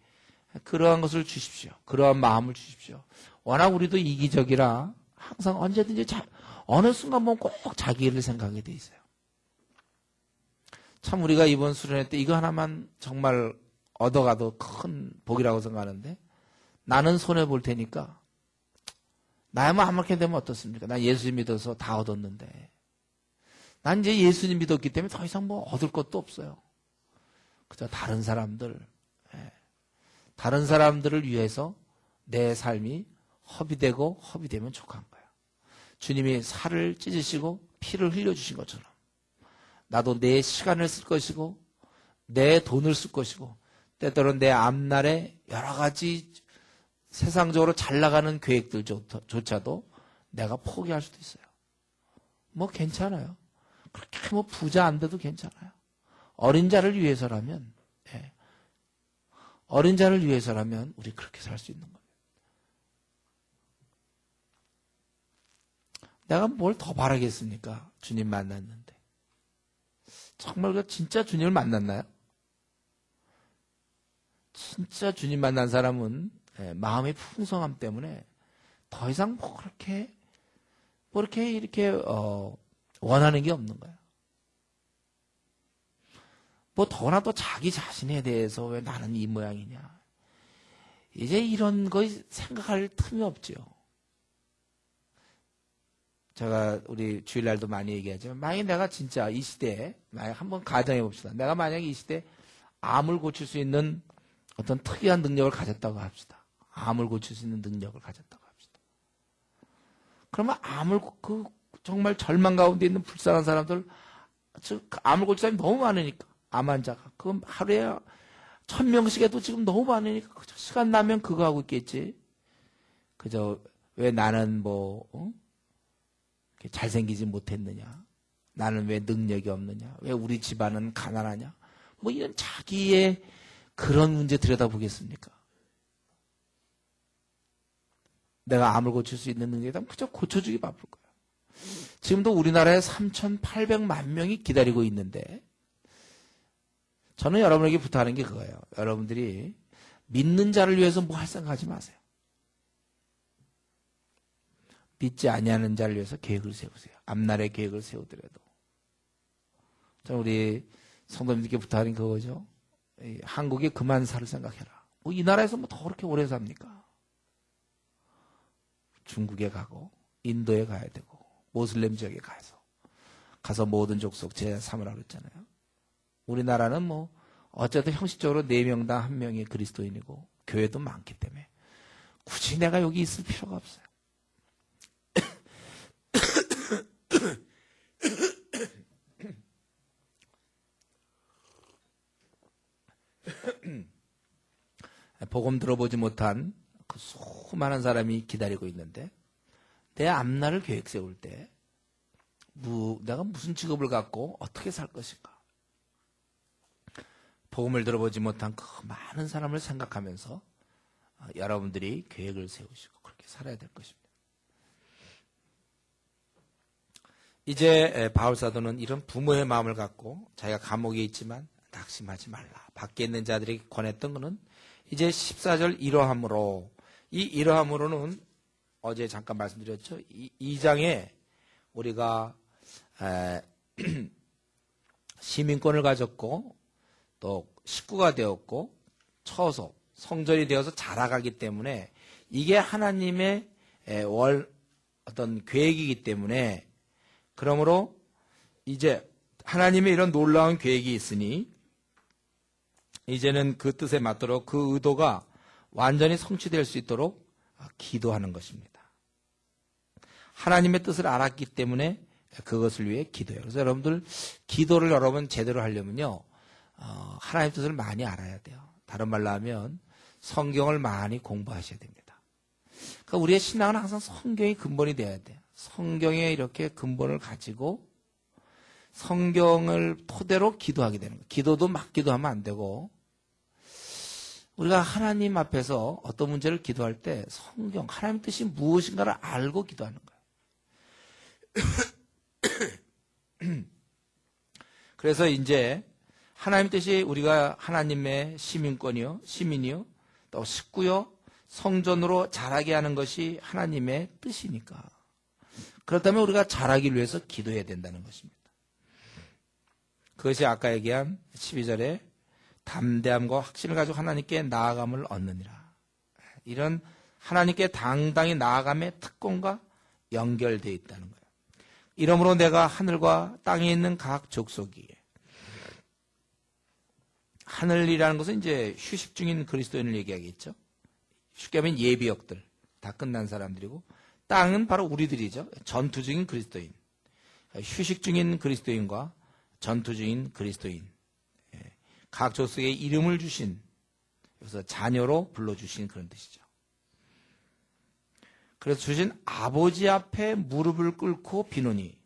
그러한 것을 주십시오. 그러한 마음을 주십시오. 워낙 우리도 이기적이라 항상 언제든지 어느 순간 보면 꼭 자기 일을 생각하게 돼 있어요. 참 우리가 이번 수련회 때 이거 하나만 정말 얻어가도 큰 복이라고 생각하는데, 나는 손해볼 테니까 나야만 아무렇게 되면 어떻습니까? 난 예수님 믿어서 다 얻었는데, 난 이제 예수님 믿었기 때문에 더 이상 얻을 것도 없어요. 그저 다른 사람들을 위해서 내 삶이 허비되고 허비되면 족한 거예요. 주님이 살을 찢으시고 피를 흘려주신 것처럼 나도 내 시간을 쓸 것이고 내 돈을 쓸 것이고 때때로 내 앞날에 여러 가지 세상적으로 잘 나가는 계획들조차도 내가 포기할 수도 있어요. 괜찮아요. 그렇게 뭐 부자 안 돼도 괜찮아요. 어린 자를 위해서라면, 예. 어린 자를 위해서라면 우리 그렇게 살 수 있는 거예요. 내가 뭘 더 바라겠습니까? 주님 만났는데. 정말 그 진짜 주님을 만났나요? 진짜 주님 만난 사람은 마음의 풍성함 때문에 더 이상 뭐 그렇게 이렇게 원하는 게 없는 거야. 뭐 더나 또 자기 자신에 대해서 왜 나는 이 모양이냐. 이제 이런 거 생각할 틈이 없죠. 제가 우리 주일날도 많이 얘기하지만 만약에 내가 진짜 이 시대에 만약 한번 가정해 봅시다. 내가 만약에 이 시대에 암을 고칠 수 있는 어떤 특이한 능력을 가졌다고 합시다. 암을 고칠 수 있는 능력을 가졌다고 합시다. 그러면 정말 절망 가운데 있는 불쌍한 사람들, 암을 고칠 사람이 너무 많으니까, 암 환자가. 그럼 하루에 1000명씩 해도 지금 너무 많으니까, 그저 시간 나면 그거 하고 있겠지. 그저, 왜 나는 잘생기지 못했느냐? 나는 왜 능력이 없느냐? 왜 우리 집안은 가난하냐? 뭐 이런 자기의 그런 문제 들여다보겠습니까? 내가 암을 고칠 수 있는 능력에 대한 그저 고쳐주기 바쁠 거야. 지금도 우리나라에 3,800만 명이 기다리고 있는데 저는 여러분에게 부탁하는 게 그거예요. 여러분들이 믿는 자를 위해서 뭐 할 생각하지 마세요. 믿지 아니하는 자를 위해서 계획을 세우세요. 앞날의 계획을 세우더라도. 자, 우리 성도님들께 부탁하는 그거죠. 한국에 그만 살 생각해라. 뭐 이 나라에서 뭐 더 그렇게 오래 삽니까? 중국에 가고 인도에 가야 되고 모슬렘 지역에 가서 모든 족속 제삼으라고 그랬잖아요. 우리나라는 뭐 어쨌든 형식적으로 4명당 1명이 그리스도인이고 교회도 많기 때문에 굳이 내가 여기 있을 필요가 없어요. 복음 들어보지 못한 그 수많은 사람이 기다리고 있는데 내 앞날을 계획 세울 때 내가 무슨 직업을 갖고 어떻게 살 것인가. 복음을 들어보지 못한 그 많은 사람을 생각하면서 여러분들이 계획을 세우시고 그렇게 살아야 될 것입니다. 이제 바울 사도는 이런 부모의 마음을 갖고 자기가 감옥에 있지만 낙심하지 말라. 밖에 있는 자들에게 권했던 것은 이제 14절 이러함으로, 이 이러함으로는 어제 잠깐 말씀드렸죠. 2장에 우리가 시민권을 가졌고 또 식구가 되었고 처소, 성전이 되어서 자라가기 때문에 이게 하나님의 어떤 계획이기 때문에, 그러므로 이제 하나님의 이런 놀라운 계획이 있으니 이제는 그 뜻에 맞도록 그 의도가 완전히 성취될 수 있도록 기도하는 것입니다. 하나님의 뜻을 알았기 때문에 그것을 위해 기도해요. 그래서 여러분들 기도를 여러분 제대로 하려면요, 하나님의 뜻을 많이 알아야 돼요. 다른 말로 하면 성경을 많이 공부하셔야 됩니다. 그러니까 우리의 신앙은 항상 성경이 근본이 돼야 돼요. 성경에 이렇게 근본을 가지고 성경을 토대로 기도하게 되는 거예요. 기도도 막 기도하면 안 되고, 우리가 하나님 앞에서 어떤 문제를 기도할 때 성경, 하나님 뜻이 무엇인가를 알고 기도하는 거예요. 그래서 이제 하나님 뜻이 우리가 하나님의 시민이요, 또 식구요, 성전으로 자라게 하는 것이 하나님의 뜻이니까. 그렇다면 우리가 자라기를 위해서 기도해야 된다는 것입니다. 그것이 아까 얘기한 12절에 담대함과 확신을 가지고 하나님께 나아감을 얻느니라. 이런 하나님께 당당히 나아감의 특권과 연결되어 있다는 거예요. 이러므로 내가 하늘과 땅에 있는 각 족속이에, 하늘이라는 것은 이제 휴식 중인 그리스도인을 얘기하겠죠. 쉽게 하면 예비역들, 다 끝난 사람들이고, 땅은 바로 우리들이죠. 전투 중인 그리스도인, 휴식 중인 그리스도인과 전투 중인 그리스도인, 각 족속에 이름을 주신, 그래서 자녀로 불러주신 그런 뜻이죠. 그래서 주신 아버지 앞에 무릎을 꿇고 비노니,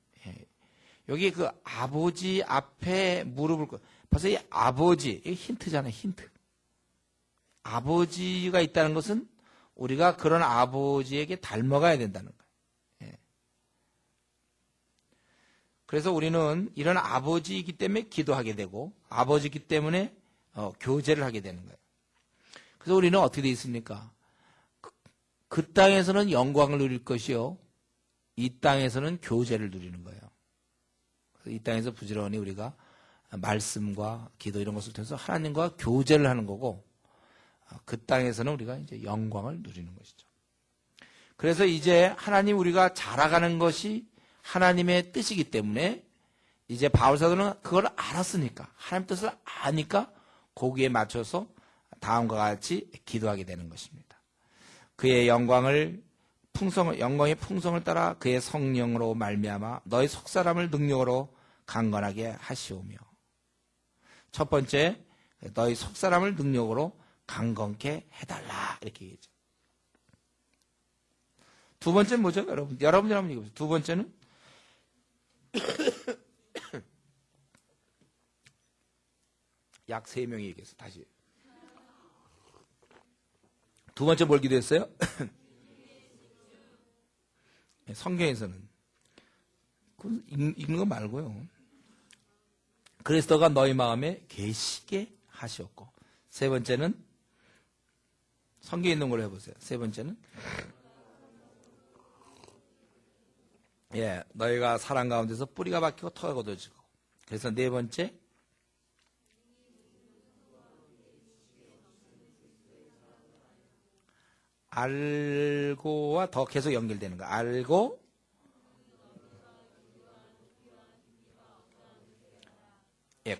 여기 그 아버지 앞에 무릎을 벌써 이 아버지, 이게 힌트잖아요. 힌트. 아버지가 있다는 것은 우리가 그런 아버지에게 닮아가야 된다는 거예요. 예. 그래서 우리는 이런 아버지이기 때문에 기도하게 되고 아버지이기 때문에 교제를 하게 되는 거예요. 그래서 우리는 어떻게 되어 있습니까? 그 땅에서는 영광을 누릴 것이요, 이 땅에서는 교제를 누리는 거예요. 이 땅에서 부지런히 우리가 말씀과 기도 이런 것을 통해서 하나님과 교제를 하는 거고, 그 땅에서는 우리가 이제 영광을 누리는 것이죠. 그래서 이제 하나님 우리가 자라가는 것이 하나님의 뜻이기 때문에 이제 바울사도는 그걸 알았으니까, 하나님 뜻을 아니까 거기에 맞춰서 다음과 같이 기도하게 되는 것입니다. 그의 영광의 풍성을 따라 그의 성령으로 말미암아 너희 속사람을 능력으로 강건하게 하시오며. 첫 번째, 너희 속사람을 능력으로 강건케 해달라, 이렇게 얘기했죠. 두 번째는 뭐죠? 여러분들 한번 얘기해보세요. 두 번째는 약 3명이 얘기했어. 다시. 두 번째 뭘 기도했어요? 성경에서는 읽는 거 말고요. 그리스도가 너희 마음에 계시게 하시었고. 세 번째는 성경에 있는 걸로 해보세요. 세 번째는 너희가 사랑 가운데서 뿌리가 박히고 터가 걷어지고. 그래서 네 번째, 알고와 더 계속 연결되는 거. 알고,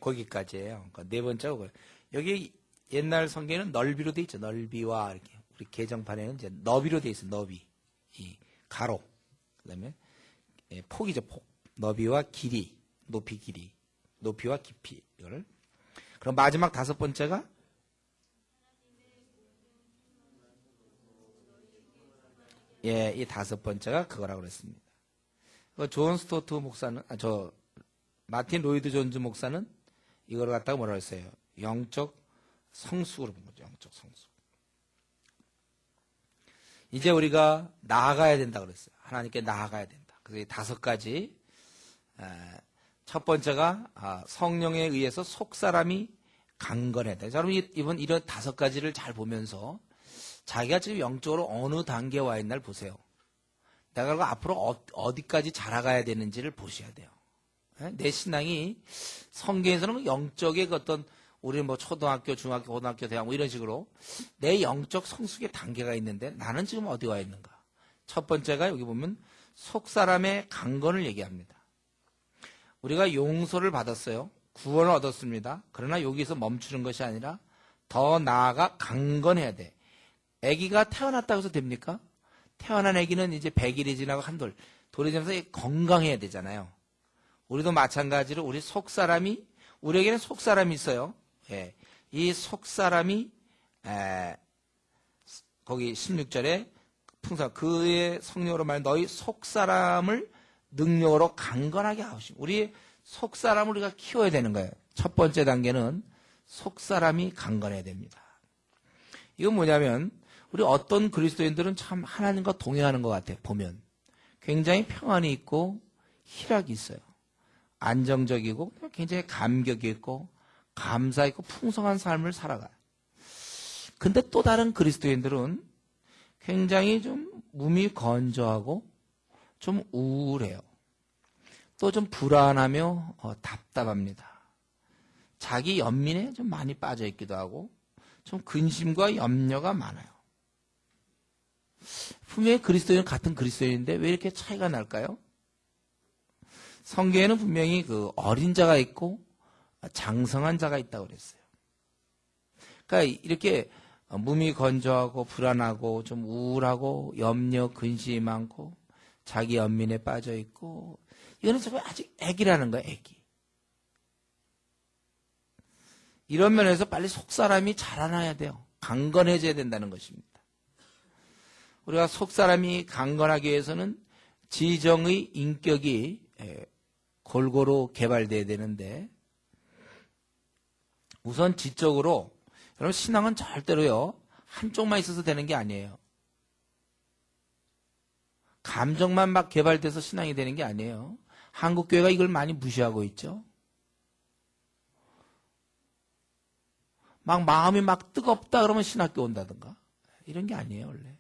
거기까지예요. 그러니까 네 번째고, 여기 옛날 성경에는 넓이로 돼 있죠. 넓이와 이렇게. 우리 개정판에는 이제 너비로 돼 있어요. 너비, 이 가로, 그다음에 폭이죠. 폭. 너비와 길이, 높이, 길이, 높이와 깊이, 이거를. 그럼 마지막 다섯 번째가 이 다섯 번째가 그거라고 그랬습니다. 존 스토트 목사는, 마틴 로이드 존즈 목사는 이걸 갖다가 뭐라고 했어요? 영적 성숙으로 본 거죠. 영적 성숙. 이제 우리가 나아가야 된다 그랬어요. 하나님께 나아가야 된다. 그래서 이 다섯 가지. 첫 번째가 성령에 의해서 속사람이 강건해야 돼. 여러분 이번 이런 다섯 가지를 잘 보면서 자기가 지금 영적으로 어느 단계에 와 있나를 보세요. 내가 앞으로 어디까지 자라가야 되는지를 보셔야 돼요. 내 신앙이 성경에서는 영적의 어떤 우리는 뭐 초등학교, 중학교, 고등학교, 대학 뭐 이런 식으로 내 영적 성숙의 단계가 있는데 나는 지금 어디 와 있는가? 첫 번째가 여기 보면 속사람의 강건을 얘기합니다. 우리가 용서를 받았어요. 구원을 얻었습니다. 그러나 여기서 멈추는 것이 아니라 더 나아가 강건해야 돼. 아기가 태어났다고 해서 됩니까? 태어난 아기는 이제 100일이 지나고 한돌, 돌이 지나서 건강해야 되잖아요. 우리도 마찬가지로 우리 속사람이, 우리에게는 속사람이 있어요. 이 속사람이 거기 16절에 풍성 그의 성령으로 말 너희 속사람을 능력으로 강건하게 하시고, 우리 속사람을 우리가 키워야 되는 거예요. 첫 번째 단계는 속사람이 강건해야 됩니다. 이건 뭐냐면 우리 어떤 그리스도인들은 참 하나님과 동행하는 것 같아요. 보면 굉장히 평안이 있고 희락이 있어요. 안정적이고 굉장히 감격이 있고 감사 있고 풍성한 삶을 살아가요. 근데 또 다른 그리스도인들은 굉장히 좀 몸이 건조하고 좀 우울해요. 또 좀 불안하며 답답합니다. 자기 연민에 좀 많이 빠져 있기도 하고 좀 근심과 염려가 많아요. 분명히 그리스도인은 같은 그리스도인인데 왜 이렇게 차이가 날까요? 성경에는 분명히 그 어린 자가 있고 장성한 자가 있다고 그랬어요. 그러니까 이렇게 몸이 건조하고 불안하고 좀 우울하고 염려, 근심이 많고 자기 연민에 빠져 있고 이거는 정말 아직 애기라는 거예요. 애기. 이런 면에서 빨리 속사람이 자라나야 돼요. 강건해져야 된다는 것입니다. 우리가 속사람이 강건하기 위해서는 지정의 인격이 골고루 개발돼야 되는데 우선 지적으로 여러분 신앙은 절대로요 한쪽만 있어서 되는 게 아니에요. 감정만 막 개발돼서 신앙이 되는 게 아니에요. 한국교회가 이걸 많이 무시하고 있죠. 막 마음이 막 뜨겁다 그러면 신학교 온다든가 이런 게 아니에요 원래.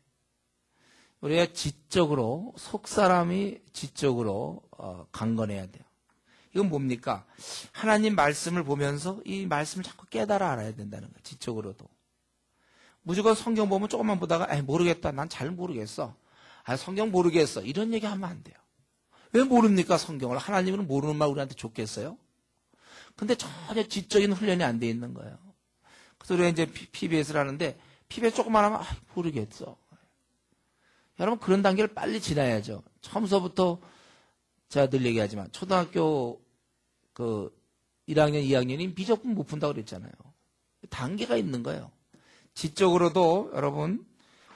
우리가 지적으로 속사람이 지적으로 강건해야 돼요. 이건 뭡니까? 하나님 말씀을 보면서 이 말씀을 자꾸 깨달아 알아야 된다는 거예요. 지적으로도. 무조건 성경 보면 조금만 보다가 모르겠다. 난 잘 모르겠어. 성경 모르겠어. 이런 얘기 하면 안 돼요. 왜 모릅니까 성경을? 하나님은 모르는 말 우리한테 줬겠어요? 근데 전혀 지적인 훈련이 안 돼 있는 거예요. 그래서 우리가 이제 PBS를 하는데 PBS 조금만 하면 모르겠어. 여러분 그런 단계를 빨리 지나야죠. 처음서부터 제가 늘 얘기하지만 초등학교 1학년, 2학년이 미적분 못 푼다고 그랬잖아요. 단계가 있는 거예요. 지적으로도 여러분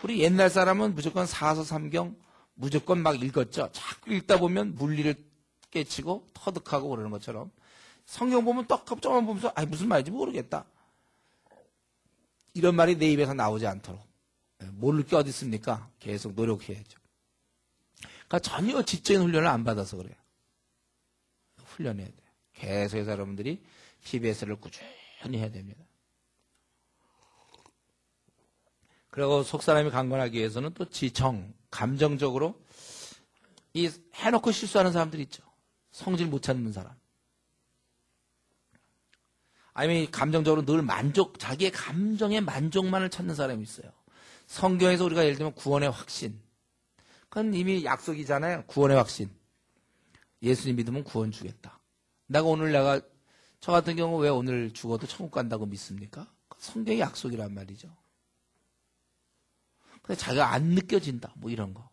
우리 옛날 사람은 무조건 사서 삼경 무조건 막 읽었죠. 자꾸 읽다 보면 물리를 깨치고 터득하고 그러는 것처럼 성경 보면 딱 조금만 보면서 무슨 말인지 모르겠다. 이런 말이 내 입에서 나오지 않도록 모를 게 어디 있습니까? 계속 노력해야죠. 그러니까 전혀 지적인 훈련을 안 받아서 그래요. 훈련해야 돼요. 계속해서 여러분들이 PBS를 꾸준히 해야 됩니다. 그리고 속사람이 강건하기 위해서는 또 지청, 감정적으로 이 해놓고 실수하는 사람들이 있죠. 성질 못 찾는 사람. 아니면 감정적으로 늘 자기의 감정의 만족만을 찾는 사람이 있어요. 성경에서 우리가 예를 들면 구원의 확신. 그건 이미 약속이잖아요. 구원의 확신. 예수님 믿으면 구원 주겠다. 저 같은 경우 왜 오늘 죽어도 천국 간다고 믿습니까? 성경의 약속이란 말이죠. 근데 자기가 안 느껴진다. 뭐 이런 거.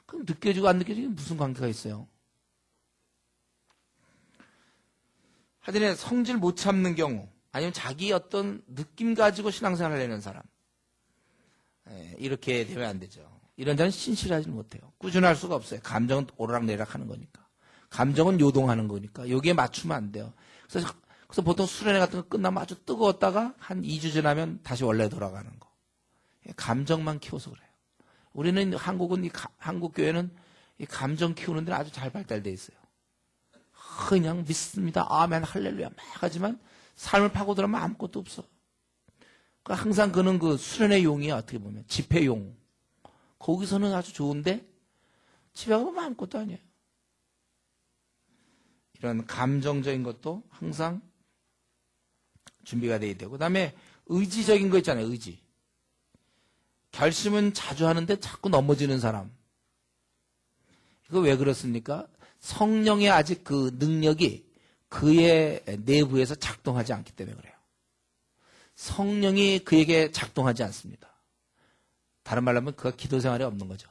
그럼 느껴지고 안 느껴지긴 무슨 관계가 있어요? 하여튼 성질 못 참는 경우 아니면 자기 어떤 느낌 가지고 신앙생활을 하는 사람 이렇게 되면 안 되죠. 이런 자는 신실하지 못해요. 꾸준할 수가 없어요. 감정은 오르락내리락 하는 거니까. 감정은 요동하는 거니까 여기에 맞추면 안 돼요. 그래서 보통 수련회 같은 거 끝나면 아주 뜨거웠다가 한 2주 지나면 다시 원래 돌아가는 거. 감정만 키워서 그래요. 우리는 한국 교회는 이 감정 키우는 데는 아주 잘 발달되어 있어요. 그냥 믿습니다. 아멘, 할렐루야 막 하지만 삶을 파고들면 아무것도 없어. 항상 그는 수련의 용이야. 어떻게 보면 집회용. 거기서는 아주 좋은데 집에 가면 아무것도 아니에요. 이런 감정적인 것도 항상 준비가 돼야 되고, 그 다음에 의지적인 거 있잖아요. 의지. 결심은 자주 하는데 자꾸 넘어지는 사람. 이거 왜 그렇습니까? 성령의 아직 그 능력이 그의 내부에서 작동하지 않기 때문에 그래요. 성령이 그에게 작동하지 않습니다. 다른 말로 하면 그가 기도 생활이 없는 거죠.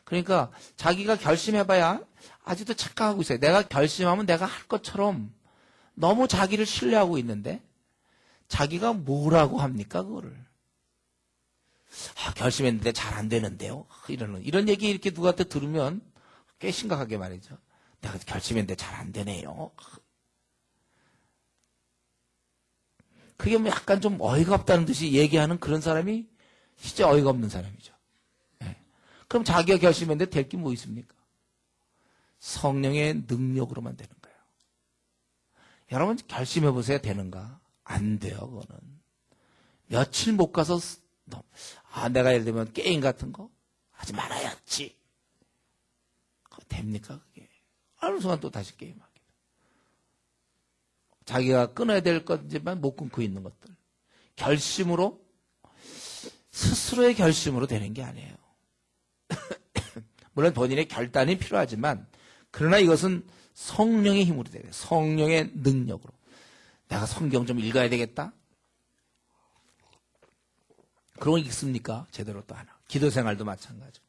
그러니까 자기가 결심해봐야 아직도 착각하고 있어요. 내가 결심하면 내가 할 것처럼 너무 자기를 신뢰하고 있는데 자기가 뭐라고 합니까 그거를. 결심했는데 잘 안 되는데요. 이런 얘기 이렇게 누구한테 들으면 꽤 심각하게 말이죠. 내가 결심했는데 잘 안 되네요. 그게 뭐 약간 좀 어이가 없다는 듯이 얘기하는 그런 사람이 진짜 어이가 없는 사람이죠. 네. 그럼 자기가 결심했는데 될 게 뭐 있습니까? 성령의 능력으로만 되는 거예요. 여러분 결심해보세요. 되는가? 안 돼요. 그거는. 며칠 못 가서 내가 예를 들면 게임 같은 거 하지 말아야지. 그거 됩니까 그게? 어느 순간 또 다시 게임하게. 자기가 끊어야 될 거지만 못 끊고 있는 것들. 결심으로 스스로의 결심으로 되는 게 아니에요. 물론 본인의 결단이 필요하지만 그러나 이것은 성령의 힘으로 돼요. 성령의 능력으로. 내가 성경 좀 읽어야 되겠다. 그런 거 읽습니까? 제대로 또 하나. 기도 생활도 마찬가지.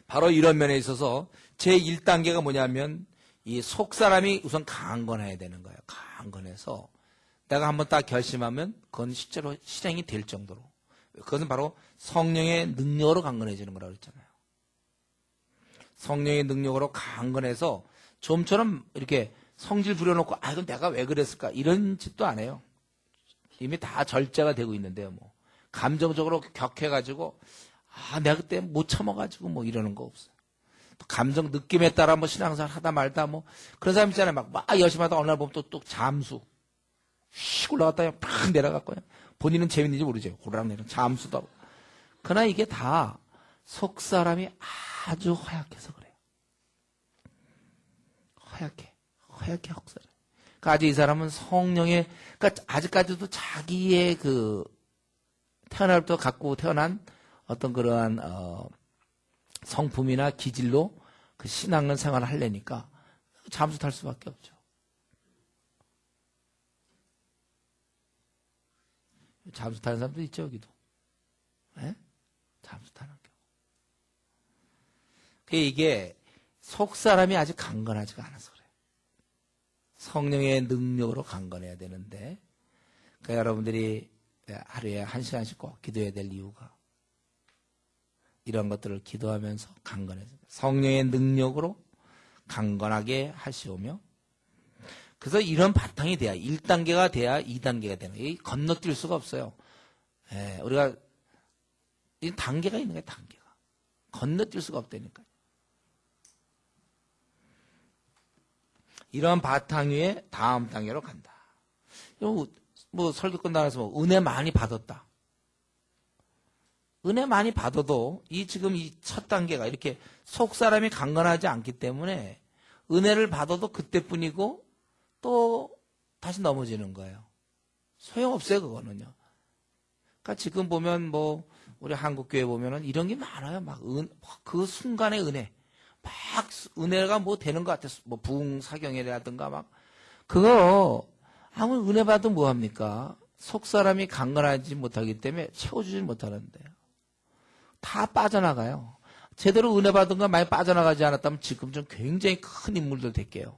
바로 이런 면에 있어서 제1단계가 뭐냐면 이 속사람이 우선 강건해야 되는 거예요. 강건해서 내가 한번 딱 결심하면 그건 실제로 실행이 될 정도로. 그것은 바로 성령의 능력으로 강건해지는 거라고 했잖아요. 성령의 능력으로 강건해서 좀처럼 이렇게 성질 부려놓고 아 이건 내가 왜 그랬을까 이런 짓도 안 해요. 이미 다 절제가 되고 있는데요. 뭐 감정적으로 격해가지고 아 내가 그때 못 참아가지고 뭐 이러는 거 없어요. 또 감정 느낌에 따라 뭐 신앙생활 하다 말다 뭐 그런 사람 있잖아요. 막 열심히 하다 어느 날 보면 또 잠수 휙 올라갔다 팍 내려갔거든요. 본인은 재밌는지 모르죠. 고르락 내려 잠수도 하고. 그러나 이게 다 속 사람이 아주 허약해서 그래요. 허약해 혹사람. 그러니까 아직 이 사람은 성령의, 그러니까 아직까지도 자기의 그 태어날 때 갖고 태어난 어떤 그러한 성품이나 기질로 그 신앙을 생활을 하려니까 잠수 탈 수밖에 없죠. 잠수 타는 사람도 있죠, 여기도. 네? 잠수 타는 경우. 이게 속 사람이 아직 강건하지가 않아서 그래요. 성령의 능력으로 강건해야 되는데, 그러니까 여러분들이 하루에 1시간씩 꼭 기도해야 될 이유가 이런 것들을 기도하면서 강건해서 성령의 능력으로 강건하게 하시오며, 그래서 이런 바탕이 돼야 1단계가 돼야 2단계가 되는 거예요. 건너뛸 수가 없어요. 우리가 이 단계가 있는 거예요. 단계가 건너뛸 수가 없다니까요. 이런 바탕 위에 다음 단계로 간다. 뭐 설교 끝나서 뭐 은혜 많이 받았다. 은혜 많이 받아도 지금 이 첫 단계가 이렇게 속 사람이 강건하지 않기 때문에 은혜를 받아도 그때뿐이고 또 다시 넘어지는 거예요. 소용없어요, 그거는요. 그러니까 지금 보면 뭐 우리 한국교회 보면은 이런 게 많아요. 막 그 순간의 은혜. 막 은혜가 뭐 되는 것 같아서 뭐 부흥사경이라든가 막 그거 아무 은혜 받으면 뭐합니까? 속 사람이 강건하지 못하기 때문에 채워주지 못하는데요. 다 빠져나가요. 제대로 은혜 받은 거 많이 빠져나가지 않았다면 지금 좀 굉장히 큰 인물들 될게요.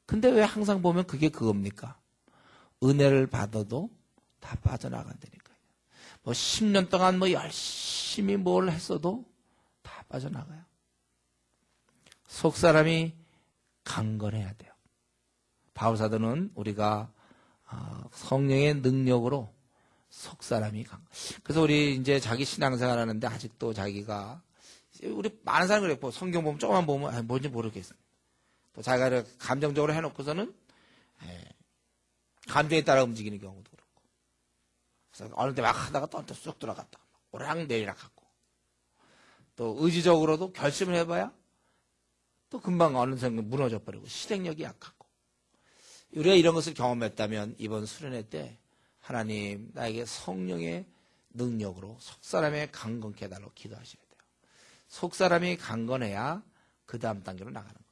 근데 왜 항상 보면 그게 그겁니까? 은혜를 받아도 다 빠져나간다니까요. 뭐 10년 동안 뭐 열심히 뭘 했어도 다 빠져나가요. 속 사람이 강건해야 돼요. 바울사도는 우리가 성령의 능력으로 속 사람이 그래서 우리 이제 자기 신앙생활 하는데 아직도 자기가 우리 많은 사람이 그래요. 성경 보면 조금만 보면 뭔지 모르겠어요. 또 자기가 감정적으로 해놓고서는 감정에 따라 움직이는 경우도 그렇고. 그래서 어느 때 막 하다가 또 쑥 들어갔다가 오락 내리락 하고 또 의지적으로도 결심을 해봐야 또 금방 어느 순간 무너져 버리고 실행력이 약하고. 우리가 이런 것을 경험했다면 이번 수련회 때 하나님 나에게 성령의 능력으로 속사람의 강건케 해달라고 기도하셔야 돼요. 속사람이 강건해야 그 다음 단계로 나가는 겁니다.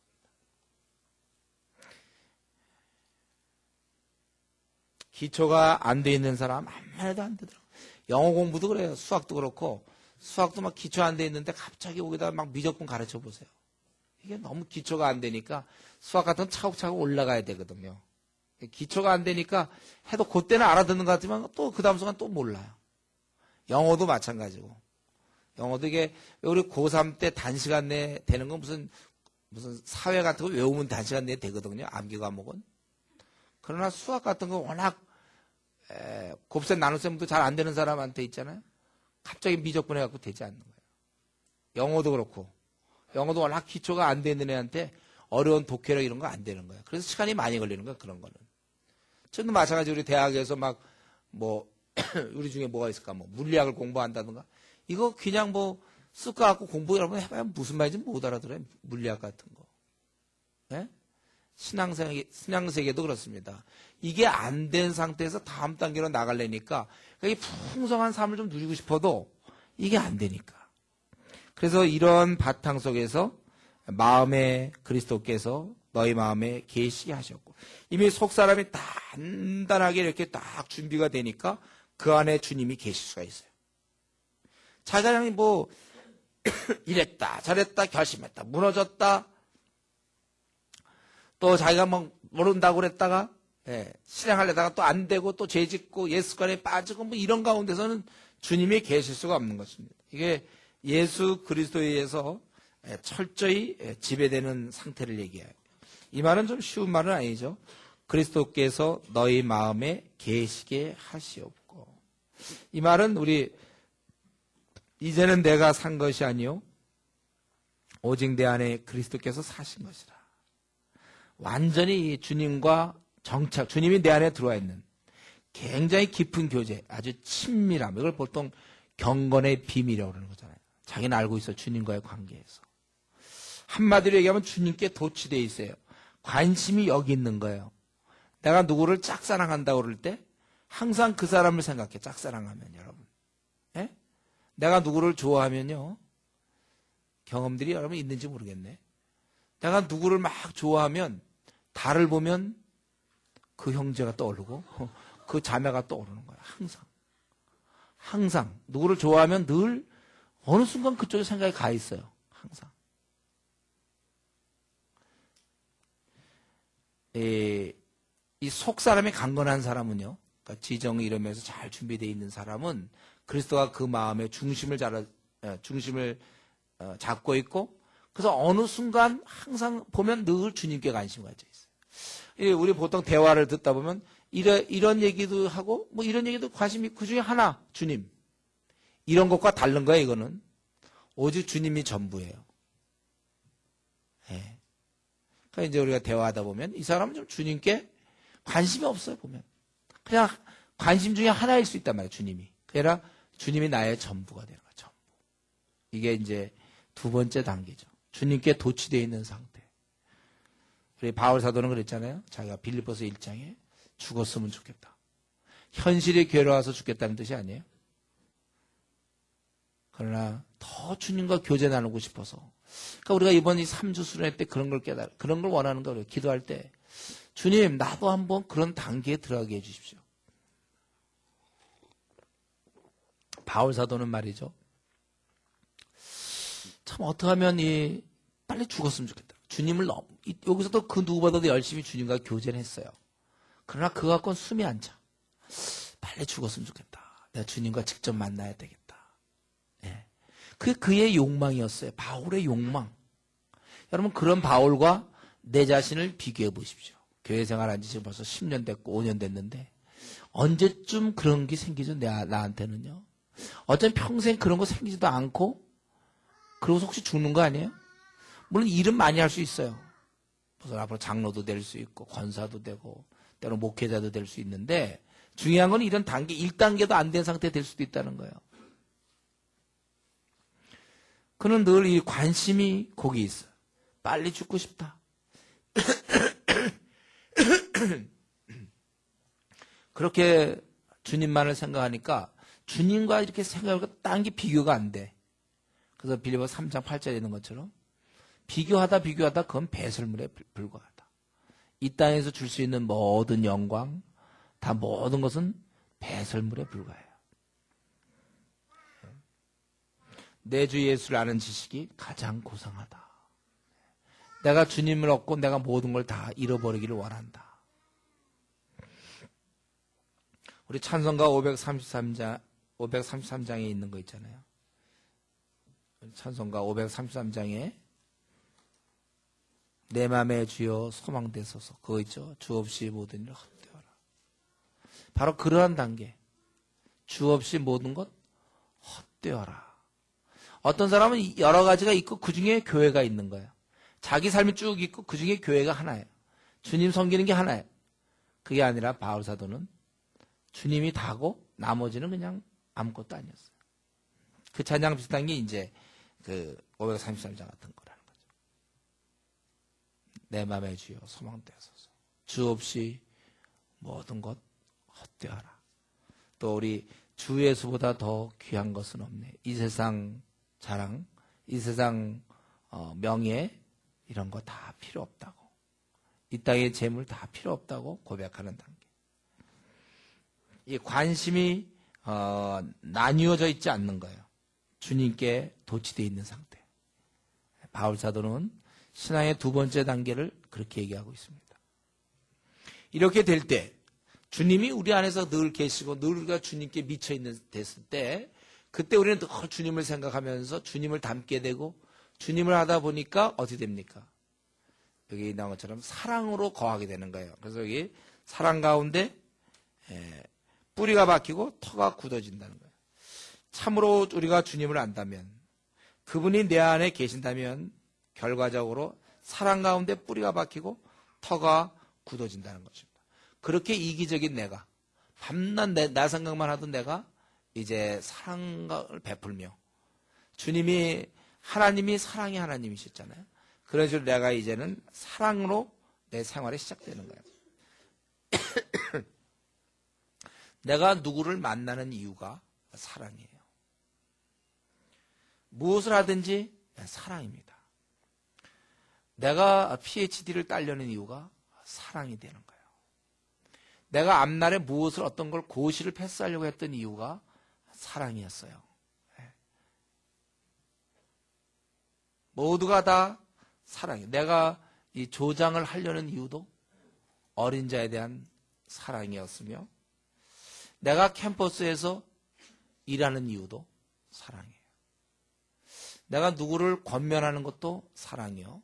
기초가 안 돼 있는 사람 아무 해도 안 되더라고요. 영어 공부도 그래요. 수학도 그렇고 수학도 막 기초 안 돼 있는데 갑자기 거기다 막 미적분 가르쳐 보세요. 이게 너무 기초가 안 되니까 수학 같은 건 차곡차곡 올라가야 되거든요. 기초가 안 되니까 해도 그때는 알아듣는 것 같지만 또 그 다음 순간 또 몰라요. 영어도 마찬가지고. 영어도 이게 우리 고3 때 단시간 내에 되는 건 무슨 사회 같은 거 외우면 단시간 내에 되거든요. 암기 과목은. 그러나 수학 같은 거 워낙 곱셈 나눗셈도 잘 안 되는 사람한테 있잖아요. 갑자기 미적분 해갖고 되지 않는 거예요. 영어도 그렇고. 영어도 워낙 기초가 안 되는 애한테 어려운 독해력 이런 거 안 되는 거예요. 그래서 시간이 많이 걸리는 거예요. 그런 거는. 저도 마찬가지로 우리 대학에서 막 뭐 우리 중에 뭐가 있을까? 뭐 물리학을 공부한다든가 이거 그냥 뭐 쓱 갖고 공부 여러분 해봐야 무슨 말인지 못 알아들어요. 물리학 같은 거. 네? 신앙세계도 그렇습니다. 이게 안 된 상태에서 다음 단계로 나가려니까 이 풍성한 삶을 좀 누리고 싶어도 이게 안 되니까. 그래서 이런 바탕 속에서 마음에 그리스도께서 너희 마음에 계시게 하셨고 이미 속사람이 단단하게 이렇게 딱 준비가 되니까 그 안에 주님이 계실 수가 있어요. 자기가 뭐 이랬다 저랬다 결심했다 무너졌다 또 자기가 막 모른다고 그랬다가 실행하려다가 또 안 되고 또 죄짓고 예습관에 빠지고 뭐 이런 가운데서는 주님이 계실 수가 없는 것입니다. 이게 예수 그리스도에 의해서 철저히 지배되는 상태를 얘기해요. 이 말은 좀 쉬운 말은 아니죠. 그리스도께서 너희 마음에 계시게 하시옵고. 이 말은 우리 이제는 내가 산 것이 아니요 오직 내 안에 그리스도께서 사신 것이라. 완전히 주님과 정착, 주님이 내 안에 들어와 있는 굉장히 깊은 교제, 아주 친밀함. 이걸 보통 경건의 비밀이라고 그러는 거잖아요. 자기는 알고 있어, 주님과의 관계에서. 한마디로 얘기하면 주님께 도취되어 있어요. 관심이 여기 있는 거예요. 내가 누구를 짝사랑한다고 그럴 때 항상 그 사람을 생각해. 짝사랑하면 여러분. 예? 내가 누구를 좋아하면요. 경험들이 여러분 있는지 모르겠네. 내가 누구를 막 좋아하면 달을 보면 그 형제가 떠오르고 그 자매가 떠오르는 거야. 항상 누구를 좋아하면 늘 어느 순간 그쪽에 생각이 가 있어요. 항상. 이 속 사람이 강건한 사람은요. 그러니까 지정 이러면서 잘 준비되어 있는 사람은 그리스도가 그 마음의 중심을 잡고 있고, 그래서 어느 순간 항상 보면 늘 주님께 관심이 가져 있어요. 우리 보통 대화를 듣다 보면 이런 얘기도 하고 뭐 이런 얘기도 관심이, 그 중에 하나 주님. 이런 것과 다른 거예요. 이거는 오직 주님이 전부예요. 네. 그러니까 이제 우리가 대화하다 보면 이 사람은 좀 주님께 관심이 없어요. 보면 그냥 관심 중에 하나일 수 있단 말이에요. 주님이. 그러나 주님이 나의 전부가 되는 거예요. 전부. 이게 이제 두 번째 단계죠. 주님께 도취되어 있는 상태. 우리 바울 사도는 그랬잖아요. 자기가 빌립보서 1장에 죽었으면 좋겠다. 현실이 괴로워서 죽겠다는 뜻이 아니에요. 그러나 더 주님과 교제 나누고 싶어서. 그러니까 우리가 이번 이 3주 수련회 때 그런 걸 그런 걸 원하는 거예요. 기도할 때. 주님, 나도 한번 그런 단계에 들어가게 해주십시오. 바울 사도는 말이죠. 참 어떻게 하면 빨리 죽었으면 좋겠다. 주님을 여기서도 그 누구보다도 열심히 주님과 교제를 했어요. 그러나 그거 갖고는 숨이 안 차. 빨리 죽었으면 좋겠다. 내가 주님과 직접 만나야 되겠다. 네. 그의 욕망이었어요. 바울의 욕망. 여러분, 그런 바울과 내 자신을 비교해 보십시오. 교회 생활한 지 지금 벌써 10년 됐고 5년 됐는데 언제쯤 그런 게 생기죠? 나한테는요. 어차피 평생 그런 거 생기지도 않고 그러고서 혹시 죽는 거 아니에요? 물론 일은 많이 할 수 있어요. 무슨 앞으로 장로도 될 수 있고 권사도 되고 때로 목회자도 될 수 있는데 중요한 건 이런 단계 1단계도 안 된 상태 될 수도 있다는 거예요. 그는 늘 이 관심이 거기 있어요. 빨리 죽고 싶다. 그렇게 주님만을 생각하니까 주님과 이렇게 생각하니까 딴 게 비교가 안 돼. 그래서 빌립보서 3장 8절에 있는 것처럼 비교하다 그건 배설물에 불과하다. 이 땅에서 줄 수 있는 모든 영광, 다 모든 것은 배설물에 불과해요. 내 주 예수를 아는 지식이 가장 고상하다. 내가 주님을 얻고 내가 모든 걸 다 잃어버리기를 원한다. 우리 찬송가 533장에 있는 거 있잖아요. 찬송가 533장에 내 맘에 주여 소망되소서. 그거 있죠. 주 없이 모든 일을 헛되어라. 바로 그러한 단계. 주 없이 모든 것 헛되어라. 어떤 사람은 여러 가지가 있고 그 중에 교회가 있는 거예요. 자기 삶이 쭉 있고 그 중에 교회가 하나예요. 주님 섬기는 게 하나예요. 그게 아니라 바울 사도는 주님이 다고 나머지는 그냥 아무것도 아니었어요. 그 찬양 비슷한 게 이제 그 533장 같은 거라는 거죠. 내 맘에 주여 소망되소서. 주 없이 모든 것 헛되어라. 또 우리 주 예수보다 더 귀한 것은 없네. 이 세상 자랑, 이 세상 명예 이런 거 다 필요 없다고. 이 땅의 재물 다 필요 없다고 고백하는 단계. 이 관심이 나뉘어져 있지 않는 거예요. 주님께 도취되어 있는 상태. 바울 사도는 신앙의 두 번째 단계를 그렇게 얘기하고 있습니다. 이렇게 될 때 주님이 우리 안에서 늘 계시고 늘 우리가 주님께 미쳐 있는 됐을 때 그때 우리는 늘 주님을 생각하면서 주님을 닮게 되고 주님을 하다 보니까 어떻게 됩니까? 여기 나온 것처럼 사랑으로 거하게 되는 거예요. 그래서 여기 사랑 가운데 뿌리가 박히고 터가 굳어진다는 거예요. 참으로 우리가 주님을 안다면, 그분이 내 안에 계신다면 결과적으로 사랑 가운데 뿌리가 박히고 터가 굳어진다는 것입니다. 그렇게 이기적인 내가, 밤낮 나 생각만 하던 내가 이제 사랑을 베풀며, 하나님이 사랑의 하나님이셨잖아요. 그래서 내가 이제는 사랑으로 내 생활이 시작되는 거예요. 내가 누구를 만나는 이유가 사랑이에요. 무엇을 하든지 사랑입니다. 내가 PhD를 따려는 이유가 사랑이 되는 거예요. 내가 앞날에 무엇을 어떤 걸 고시를 패스하려고 했던 이유가 사랑이었어요. 모두가 다 사랑이에요. 내가 이 조장을 하려는 이유도 어린 자에 대한 사랑이었으며, 내가 캠퍼스에서 일하는 이유도 사랑이에요. 내가 누구를 권면하는 것도 사랑이요.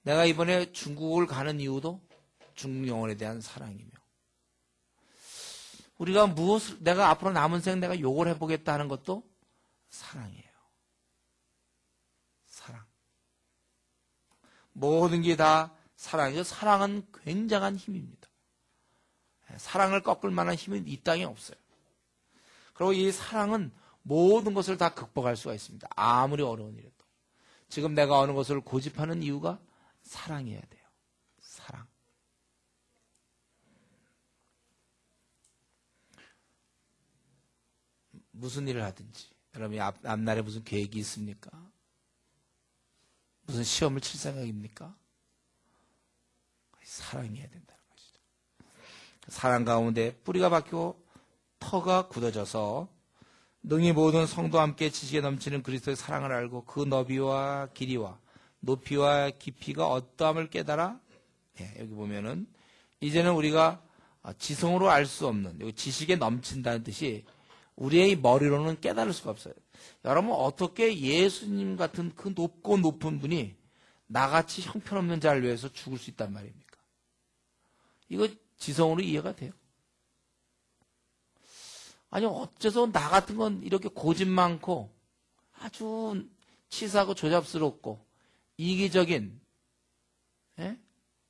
내가 이번에 중국을 가는 이유도 중국 영혼에 대한 사랑이며, 우리가 내가 앞으로 남은 생 내가 욕을 해보겠다 하는 것도 사랑이에요. 사랑. 모든 게 다 사랑이죠. 사랑은 굉장한 힘입니다. 사랑을 꺾을 만한 힘은 이 땅에 없어요. 그리고 이 사랑은 모든 것을 다 극복할 수가 있습니다. 아무리 어려운 일에도. 지금 내가 어느 것을 고집하는 이유가 사랑이어야 돼요. 사랑. 무슨 일을 하든지, 여러분이 앞날에 무슨 계획이 있습니까? 무슨 시험을 칠 생각입니까? 사랑해야 된다는 것이죠. 사랑 가운데 뿌리가 박히고 터가 굳어져서 능히 모든 성도와 함께 지식에 넘치는 그리스도의 사랑을 알고 그 너비와 길이와 높이와 깊이가 어떠함을 깨달아, 여기 보면은 이제는 우리가 지성으로 알 수 없는, 여기 지식에 넘친다는 뜻이 우리의 머리로는 깨달을 수가 없어요. 여러분, 어떻게 예수님 같은 그 높고 높은 분이 나같이 형편없는 자를 위해서 죽을 수 있단 말입니까? 이거 지성으로 이해가 돼요? 아니, 어째서 나 같은 건 이렇게 고집 많고 아주 치사하고 조잡스럽고 이기적인,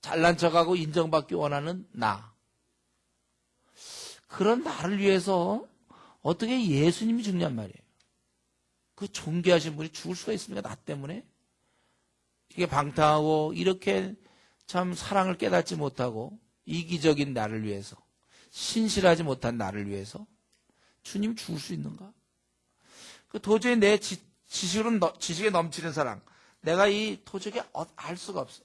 잘난 척하고 인정받기 원하는 나, 그런 나를 위해서 어떻게 예수님이 죽냔 말이에요. 그 존귀하신 분이 죽을 수가 있습니까? 나 때문에? 이게 방탕하고 이렇게 참 사랑을 깨닫지 못하고 이기적인 나를 위해서, 신실하지 못한 나를 위해서 주님 죽을 수 있는가? 도저히 내 지식에 넘치는 사랑, 내가 이 도저히 알 수가 없어.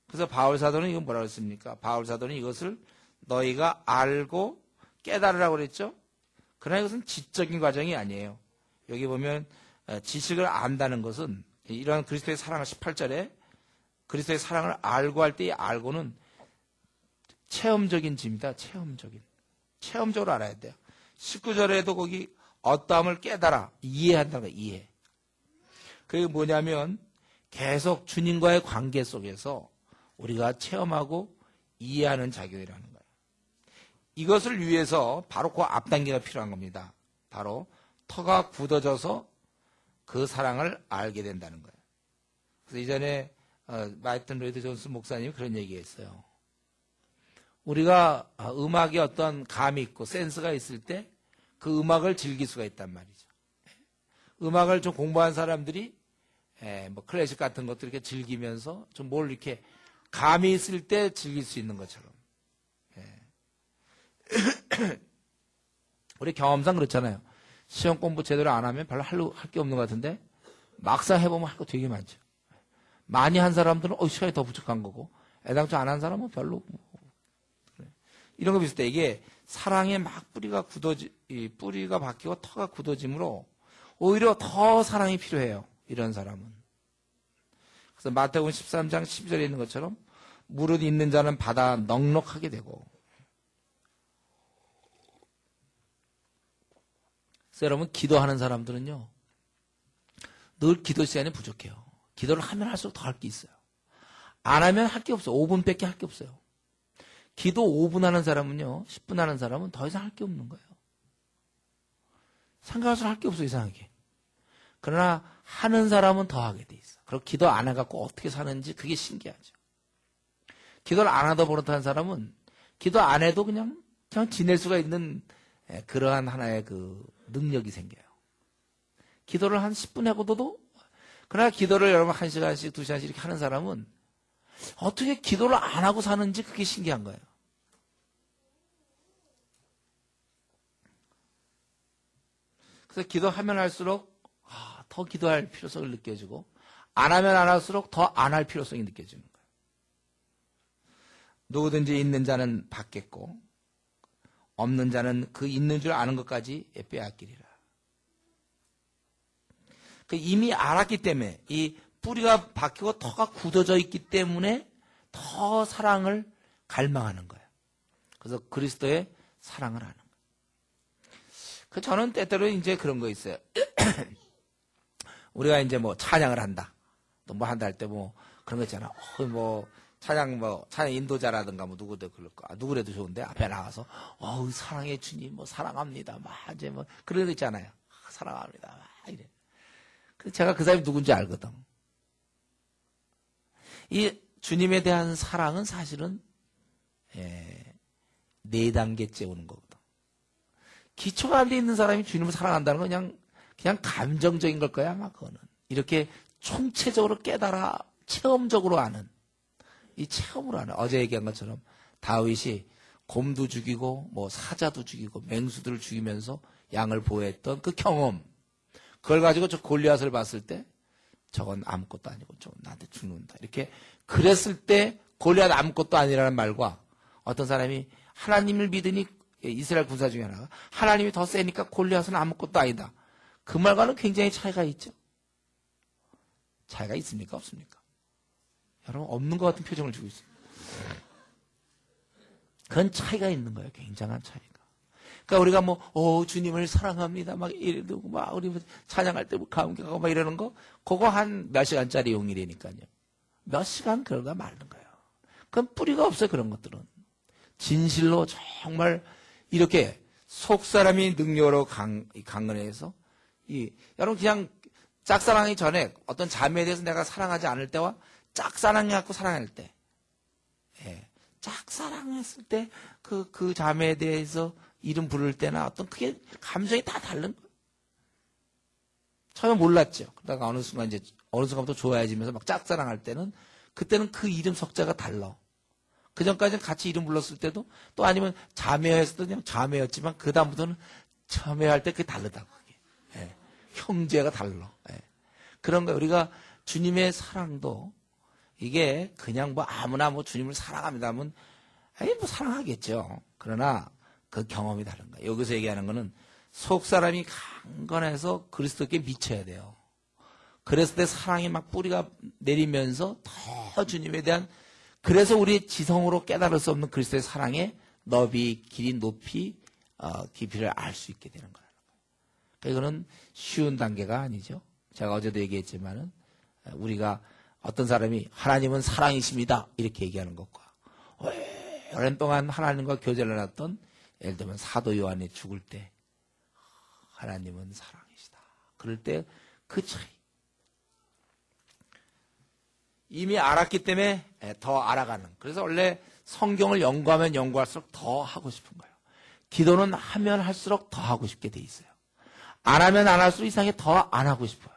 그래서 바울 사도는 이건 뭐라고 했습니까? 바울 사도는 이것을 너희가 알고 깨달으라고 그랬죠? 그러나 이것은 지적인 과정이 아니에요. 여기 보면 지식을 안다는 것은, 이러한 그리스도의 사랑을 18절에 그리스도의 사랑을 알고 할 때 이 알고는 체험적인 짐이다. 체험적으로 알아야 돼요. 19절에도 거기 어떠함을 깨달아, 이해한다는 거예요. 이해. 그게 뭐냐면 계속 주님과의 관계 속에서 우리가 체험하고 이해하는 작용이라는 거예요. 이것을 위해서 바로 그 앞단계가 필요한 겁니다. 바로 터가 굳어져서 그 사랑을 알게 된다는 거예요. 그래서 이전에 마이튼 로이드 존스 목사님이 그런 얘기했어요. 우리가 음악에 어떤 감이 있고 센스가 있을 때 그 음악을 즐길 수가 있단 말이죠. 음악을 좀 공부한 사람들이 뭐 클래식 같은 것들 이렇게 즐기면서 좀 뭘 이렇게 감이 있을 때 즐길 수 있는 것처럼. 우리 경험상 그렇잖아요. 시험 공부 제대로 안 하면 별로 할 게 없는 것 같은데 막상 해보면 할 거 되게 많죠. 많이 한 사람들은 시간이 더 부족한 거고, 애당초 안 한 사람은 별로. 그래. 이런 거 비슷해. 이게 사랑에 막 뿌리가 박히고 터가 굳어짐으로 오히려 더 사랑이 필요해요. 이런 사람은. 그래서 마태복음 13장 12절에 있는 것처럼 무릇 있는 자는 받아 넉넉하게 되고. 그래서 여러분, 기도하는 사람들은요, 늘 기도 시간이 부족해요. 기도를 하면 할수록 더 할 게 있어요. 안 하면 할 게 없어요. 5분밖에 할 게 없어요. 기도 5분 하는 사람은요, 10분 하는 사람은 더 이상 할 게 없는 거예요. 생각할수록 할 게 없어, 이상하게. 그러나 하는 사람은 더 하게 돼 있어. 그리고 기도 안 해갖고 어떻게 사는지 그게 신기하죠. 기도를 안 하다 버릇한 사람은 기도 안 해도 그냥 지낼 수가 있는 그러한 하나의 그 능력이 생겨요. 기도를 한 10분 해고도 그러나 기도를 여러분 1시간씩 2시간씩 이렇게 하는 사람은 어떻게 기도를 안 하고 사는지 그게 신기한 거예요. 그래서 기도하면 할수록 더 기도할 필요성을 느껴지고 안 하면 안 할수록 더 안 할 필요성이 느껴지는 거예요. 누구든지 있는 자는 받겠고 없는 자는 그 있는 줄 아는 것까지 빼앗기리라. 이미 알았기 때문에 이 뿌리가 박히고 터가 굳어져 있기 때문에 더 사랑을 갈망하는 거예요. 그래서 그리스도의 사랑을 하는 거예요. 저는 때때로 이제 그런 거 있어요. 우리가 이제 뭐 찬양을 한다. 또 뭐 한다 할 때 뭐 그런 거 있잖아. 찬양 인도자라든가 뭐 누구도 그럴 거. 누구래도 좋은데 앞에 나가서 사랑해 주님 뭐 사랑합니다. 막 이제 뭐 그런 거 있잖아요. 사랑합니다. 막 이래. 그래서 제가 그 사람이 누군지 알거든. 이 주님에 대한 사랑은 사실은 4단계째 오는 거거든. 기초가 안 돼 있는 사람이 주님을 사랑한다는 건 그냥 감정적인 걸 거야, 아마 그거는. 이렇게 총체적으로 깨달아 체험적으로 아는, 이 체험으로 아는. 어제 얘기한 것처럼 다윗이 곰도 죽이고 뭐 사자도 죽이고 맹수들을 죽이면서 양을 보호했던 그 경험, 그걸 가지고 저 골리앗을 봤을 때 저건 아무것도 아니고 저건 나한테 죽는다. 이렇게 그랬을 때 골리앗 아무것도 아니라는 말과 어떤 사람이 하나님을 믿으니 이스라엘 군사 중에 하나가 하나님이 더 세니까 골리앗은 아무것도 아니다. 그 말과는 굉장히 차이가 있죠. 차이가 있습니까? 없습니까? 여러분 없는 것 같은 표정을 주고 있어요. 그건 차이가 있는 거예요. 굉장한 차이가. 그러니까 우리가 주님을 사랑합니다. 막 이러고 막 우리 찬양할 때 감격하고 막 이러는 거, 그거 한 몇 시간짜리 용이라니까요. 몇 시간 그러다 말는 거예요. 그건 뿌리가 없어요. 그런 것들은. 진실로 정말 이렇게 속사람이 능력으로 강건해서 여러분 그냥 짝사랑하기 전에 어떤 자매에 대해서 내가 사랑하지 않을 때와 짝사랑해갖고 사랑할 때, 짝사랑했을 때 그 자매에 대해서 이름 부를 때나 어떤 그게 감정이 다 다른 거예요. 처음에 몰랐죠. 그러다가 어느 순간부터 좋아해지면서 막 짝사랑할 때는 그때는 그 이름 석자가 달라. 그 전까지는 같이 이름 불렀을 때도 또 아니면 자매였을 때 그냥 자매였지만 그 다음부터는 자매할 때 그게 다르다고. 형제가 달라. 그런 거 우리가 주님의 사랑도 이게 그냥 아무나 주님을 사랑합니다 하면 사랑하겠죠. 그러나 그 경험이 다른 거예요. 여기서 얘기하는 거는 속 사람이 강건해서 그리스도께 미쳐야 돼요. 그랬을 때 사랑이 막 뿌리가 내리면서 더 주님에 대한, 그래서 우리 지성으로 깨달을 수 없는 그리스도의 사랑의 너비, 길이, 높이, 깊이를 알 수 있게 되는 거예요. 이거는 쉬운 단계가 아니죠. 제가 어제도 얘기했지만은 우리가 어떤 사람이 하나님은 사랑이십니다 이렇게 얘기하는 것과 오랜 동안 하나님과 교제를 해놨던, 예를 들면 사도 요한이 죽을 때 하나님은 사랑이시다 그럴 때 그 차이, 이미 알았기 때문에 더 알아가는. 그래서 원래 성경을 연구하면 연구할수록 더 하고 싶은 거예요. 기도는 하면 할수록 더 하고 싶게 돼 있어요. 안 하면 안 할수록 이상하게 더 안 하고 싶어요.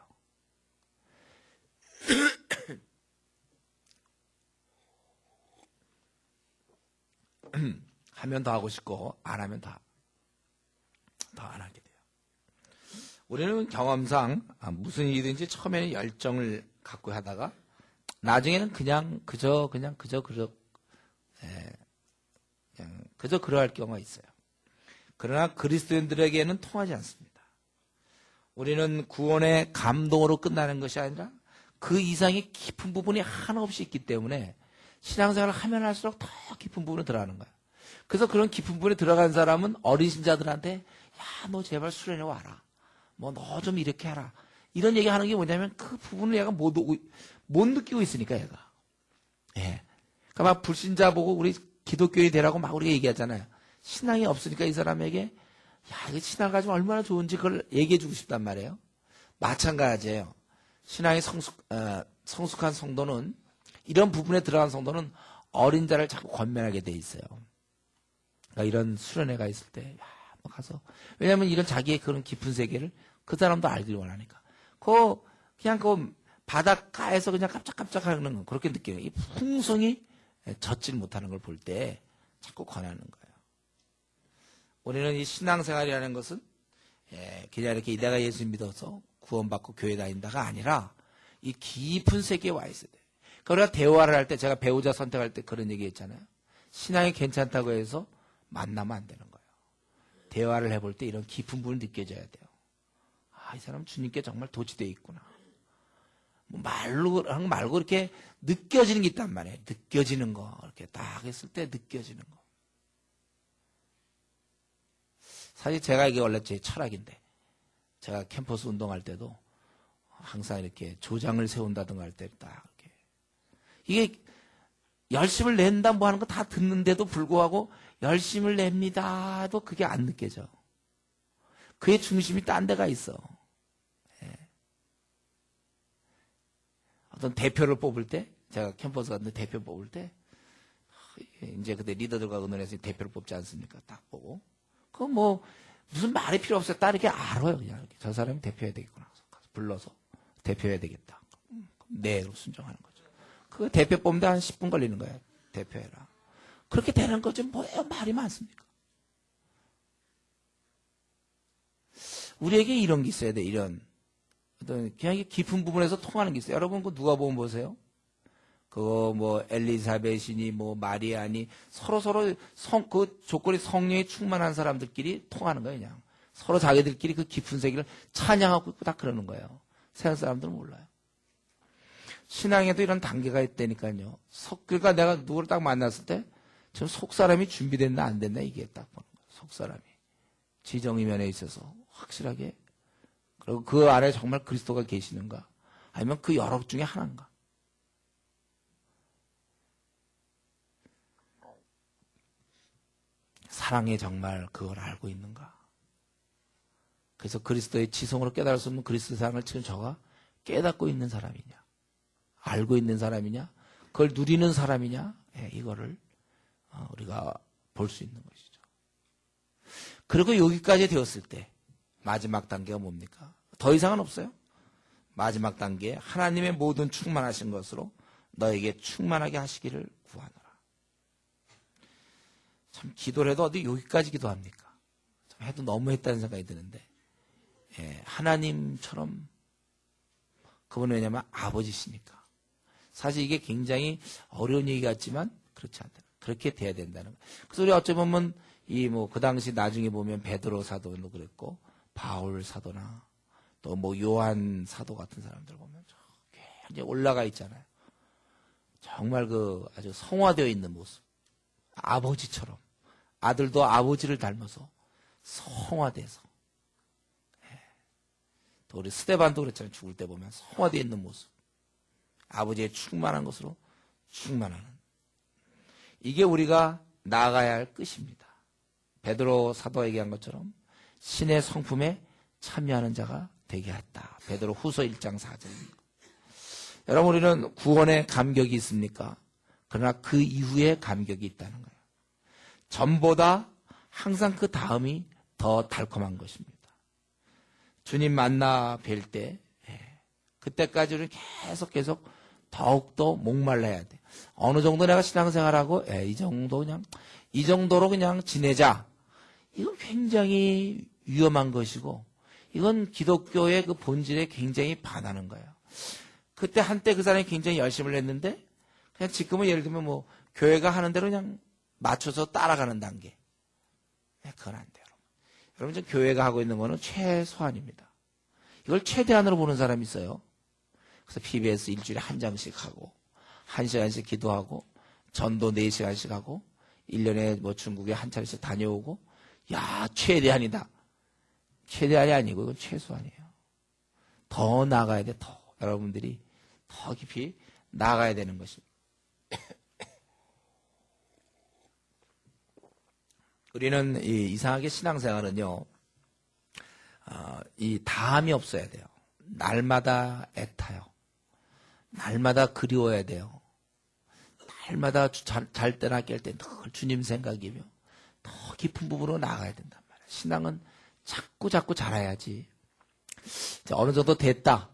하면 더 하고 싶고 안 하면 더 안 하게 돼요. 우리는 경험상 무슨 일이든지 처음에는 열정을 갖고 하다가 나중에는 그저 그러할 경우가 있어요. 그러나 그리스도인들에게는 통하지 않습니다. 우리는 구원의 감동으로 끝나는 것이 아니라 그 이상의 깊은 부분이 하나 없이 있기 때문에 신앙생활을 하면 할수록 더 깊은 부분으로 들어가는 거예요. 그래서 그런 깊은 부분에 들어간 사람은 어린 신자들한테 야, 너 제발 수련회 와라. 너 좀 이렇게 해라. 이런 얘기 하는 게 뭐냐면 그 부분을 얘가 못 느끼고 있으니까 얘가. 예. 그러니까 막 불신자 보고 우리 기독교인이 되라고 막 우리가 얘기하잖아요. 신앙이 없으니까 이 사람에게 야, 이거 신앙 가지고 얼마나 좋은지 그걸 얘기해 주고 싶단 말이에요. 마찬가지예요. 신앙이 성숙한 성도는 이런 부분에 들어간 성도는 어린 자를 자꾸 권면하게 돼 있어요. 그러니까 이런 수련회가 있을 때 뭐 가서 왜냐하면 이런 자기의 그런 깊은 세계를 그 사람도 알길 원하니까. 그냥 그 바닷가에서 그냥 깜짝깜짝 하는 건 그렇게 느껴요. 이 풍성이 젖질 못하는 걸 볼 때 자꾸 권하는 거예요. 우리는 이 신앙생활이라는 것은 그냥 이렇게 내가 예수 믿어서 구원받고 교회 다닌다가 아니라 이 깊은 세계에 와 있어야 돼요. 그러니까 우리가 대화를 할 때 제가 배우자 선택할 때 그런 얘기 했잖아요. 신앙이 괜찮다고 해서 만나면 안 되는 거예요. 대화를 해볼 때 이런 깊은 부분을 느껴져야 돼요. 아, 이 사람 주님께 정말 도취되어 있구나. 뭐 말고 이렇게 느껴지는 게 있단 말이에요. 느껴지는 거. 이렇게 딱 했을 때 느껴지는 거. 사실 제가 이게 원래 제 철학인데, 제가 캠퍼스 운동할 때도 항상 이렇게 조장을 세운다든가 할 때 딱 이렇게. 이게 열심을 낸다 뭐 하는 거 다 듣는데도 불구하고 열심을 냅니다도 그게 안 느껴져. 그의 중심이 딴 데가 있어. 어떤 대표를 뽑을 때, 제가 캠퍼스 갔는데 대표 뽑을 때, 이제 그때 리더들과 의논해서 대표를 뽑지 않습니까? 딱 보고. 그건 뭐, 무슨 말이 필요 없어요. 딱 이렇게 알아요. 그냥 이렇게. 저 사람이 대표해야 되겠구나. 불러서 대표해야 되겠다. 네, 순종하는 거죠. 그 대표 뽑는데 한 10분 걸리는 거예요. 대표해라. 그렇게 되는 거죠. 뭐예요? 말이 많습니까? 우리에게 이런 게 있어야 돼. 이런. 어떤 그냥 깊은 부분에서 통하는 게 있어요. 여러분 그 누가 보면 보세요. 그거 뭐 엘리사벳이니 뭐 마리아니 서로 그 조건이 성령이 충만한 사람들끼리 통하는 거예요. 그냥 서로 자기들끼리 그 깊은 세계를 찬양하고 있고 다 그러는 거예요. 세상 사람들은 몰라요. 신앙에도 이런 단계가 있다니까요. 그러니까 내가 누구를 딱 만났을 때 저 속 사람이 준비됐나 안 됐나 이게 딱 보는 거예요. 속 사람이 지정의 면에 있어서 확실하게. 그리고 그 안에 정말 그리스도가 계시는가? 아니면 그 여러 중에 하나인가? 사랑에 정말 그걸 알고 있는가? 그래서 그리스도의 지성으로 깨달을 수 없는 그리스도 사랑을 지금 저가 깨닫고 있는 사람이냐? 알고 있는 사람이냐? 그걸 누리는 사람이냐? 이거를 우리가 볼 수 있는 것이죠. 그리고 여기까지 되었을 때 마지막 단계가 뭡니까? 더 이상은 없어요. 마지막 단계 하나님의 모든 충만하신 것으로 너에게 충만하게 하시기를 구하노라. 참 기도를 해도 어디 여기까지 기도합니까? 참 해도 너무 했다는 생각이 드는데 하나님처럼 그분은 왜냐하면 아버지시니까. 사실 이게 굉장히 어려운 얘기 같지만 그렇지 않다. 그렇게 돼야 된다는 거예요. 그래서 우리 어찌 보면 그 당시 나중에 보면 베드로 사도도 그랬고 바울 사도나 또 뭐 요한 사도 같은 사람들 보면 굉장히 올라가 있잖아요. 정말 그 아주 성화되어 있는 모습. 아버지처럼. 아들도 아버지를 닮아서 성화돼서. 또 우리 스데반도 그랬잖아요. 죽을 때 보면 성화되어 있는 모습. 아버지의 충만한 것으로 충만하는. 이게 우리가 나아가야 할 끝입니다. 베드로 사도가 얘기한 것처럼 신의 성품에 참여하는 자가 되게 했다. 베드로 후서 1장 4절입니다. 여러분 우리는 구원의 감격이 있습니까? 그러나 그 이후에 감격이 있다는 거예요. 전보다 항상 그 다음이 더 달콤한 것입니다. 주님 만나 뵐 때 그때까지 우리는 계속 더욱더 목말라야 돼. 어느 정도 내가 신앙생활하고 이 정도로 그냥 지내자. 이건 굉장히 위험한 것이고 이건 기독교의 그 본질에 굉장히 반하는 거예요. 그때 한때 그 사람이 굉장히 열심을 했는데 그냥 지금은 예를 들면 뭐 교회가 하는 대로 그냥 맞춰서 따라가는 단계. 그건 안 돼요. 여러분 저 교회가 하고 있는 거는 최소한입니다. 이걸 최대한으로 보는 사람이 있어요. 그래서 PBS 일주일에 한 장씩 하고 1시간씩 기도하고 전도 4시간씩 하고 1년에 뭐 중국에 한 차례씩 다녀오고 야 최대한이다. 최대한이 아니고 이건 최소한이에요. 더 나가야 돼. 더 여러분들이 더 깊이 나가야 되는 것입니다. 우리는 이상하게 신앙생활은요, 이 다함이 없어야 돼요. 날마다 애타요. 날마다 그리워야 돼요. 날마다 잘 때나 깰 때 늘 주님 생각이며 더 깊은 부분으로 나아가야 된단 말이에요. 신앙은 자꾸 자라야지. 어느 정도 됐다.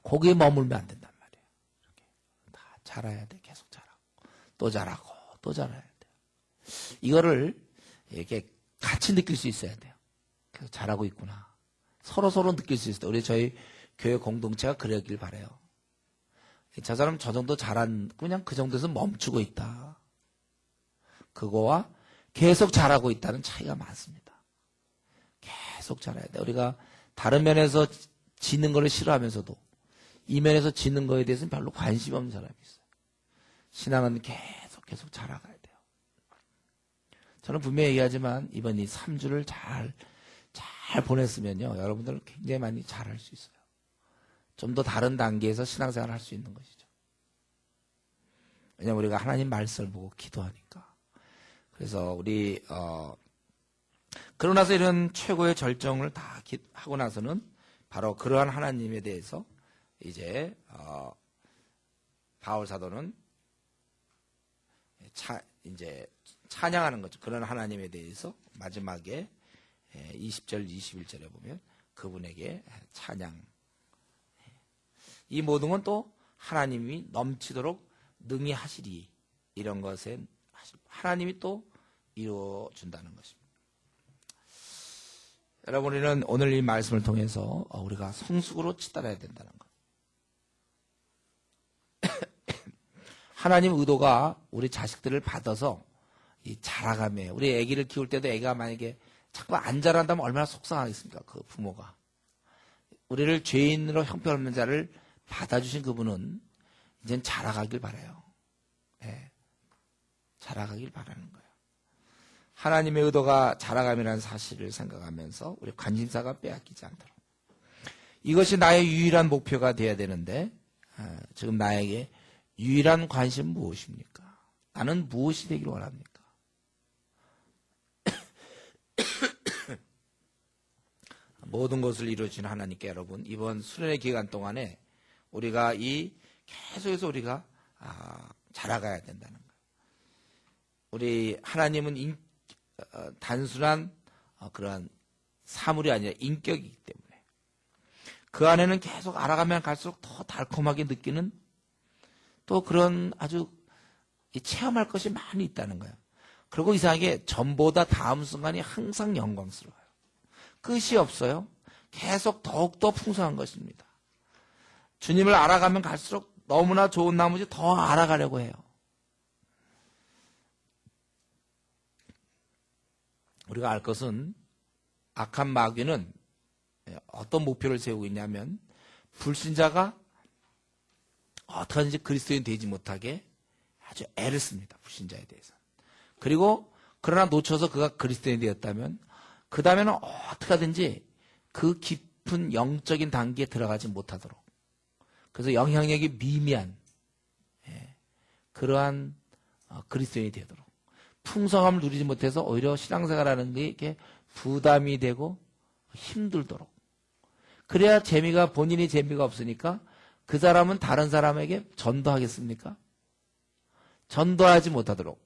거기에 머물면 안 된단 말이에요. 이렇게 다 자라야 돼. 계속 자라고 또 자라고 또 자라야 돼요. 이거를 이렇게 같이 느낄 수 있어야 돼요. 계속 자라고 있구나. 서로 느낄 수 있어요. 우리 저희 교회 공동체가 그러길 바라요. 저 사람 저 정도 자란 그냥 그 정도에서 멈추고 있다. 그거와 계속 자라고 있다는 차이가 많습니다. 계속 자라야 돼. 우리가 다른 면에서 지는 걸 싫어하면서도 이 면에서 지는 거에 대해서는 별로 관심 없는 사람이 있어요. 신앙은 계속 자라가야 돼요. 저는 분명히 얘기하지만 이번 이 3주를 잘 보냈으면요. 여러분들은 굉장히 많이 잘할 수 있어요. 좀 더 다른 단계에서 신앙생활을 할 수 있는 것이죠. 왜냐하면 우리가 하나님 말씀을 보고 기도하니까. 그래서 우리 그러고 나서 이런 최고의 절정을 다 하고 나서는 바로 그러한 하나님에 대해서 이제 바울 사도는 이제 찬양하는 거죠. 그런 하나님에 대해서 마지막에 20절, 21절에 보면 그분에게 찬양. 이 모든 건 또 하나님이 넘치도록 능히 하시리. 이런 것에 하나님이 또 이루어준다는 것입니다. 여러분, 우리는 오늘 이 말씀을 통해서 우리가 성숙으로 치달아야 된다는 것. 하나님 의도가 우리 자식들을 받아서 이 자라가며 우리 아기를 키울 때도 아기가 만약에 자꾸 안 자란다면 얼마나 속상하겠습니까? 그 부모가. 우리를 죄인으로 형편없는 자를 받아주신 그분은 이젠 자라가길 바라요. 네. 자라가길 바라는 거예요. 하나님의 의도가 자라감이라는 사실을 생각하면서 우리 관심사가 빼앗기지 않도록. 이것이 나의 유일한 목표가 되어야 되는데 지금 나에게 유일한 관심은 무엇입니까? 나는 무엇이 되기를 원합니까? 모든 것을 이루어주신 하나님께 여러분 이번 수련의 기간 동안에 우리가 계속해서 우리가 자라가야 된다는 거예요. 우리 하나님은 단순한 그러한 사물이 아니라 인격이기 때문에 그 안에는 계속 알아가면 갈수록 더 달콤하게 느끼는 또 그런 아주 체험할 것이 많이 있다는 거예요. 그리고 이상하게 전보다 다음 순간이 항상 영광스러워요. 끝이 없어요. 계속 더욱더 풍성한 것입니다. 주님을 알아가면 갈수록 너무나 좋은 나머지 더 알아가려고 해요. 우리가 알 것은 악한 마귀는 어떤 목표를 세우고 있냐면 불신자가 어떻게든지 그리스도인 되지 못하게 아주 애를 씁니다. 불신자에 대해서. 그리고 그러나 놓쳐서 그가 그리스도인이 되었다면 그 다음에는 어떻게 하든지 그 깊은 영적인 단계에 들어가지 못하도록 그래서 영향력이 미미한 그러한 그리스도인이 되도록 풍성함을 누리지 못해서 오히려 신앙생활하는 게 이렇게 부담이 되고 힘들도록 그래야 본인이 재미가 없으니까 그 사람은 다른 사람에게 전도하겠습니까? 전도하지 못하도록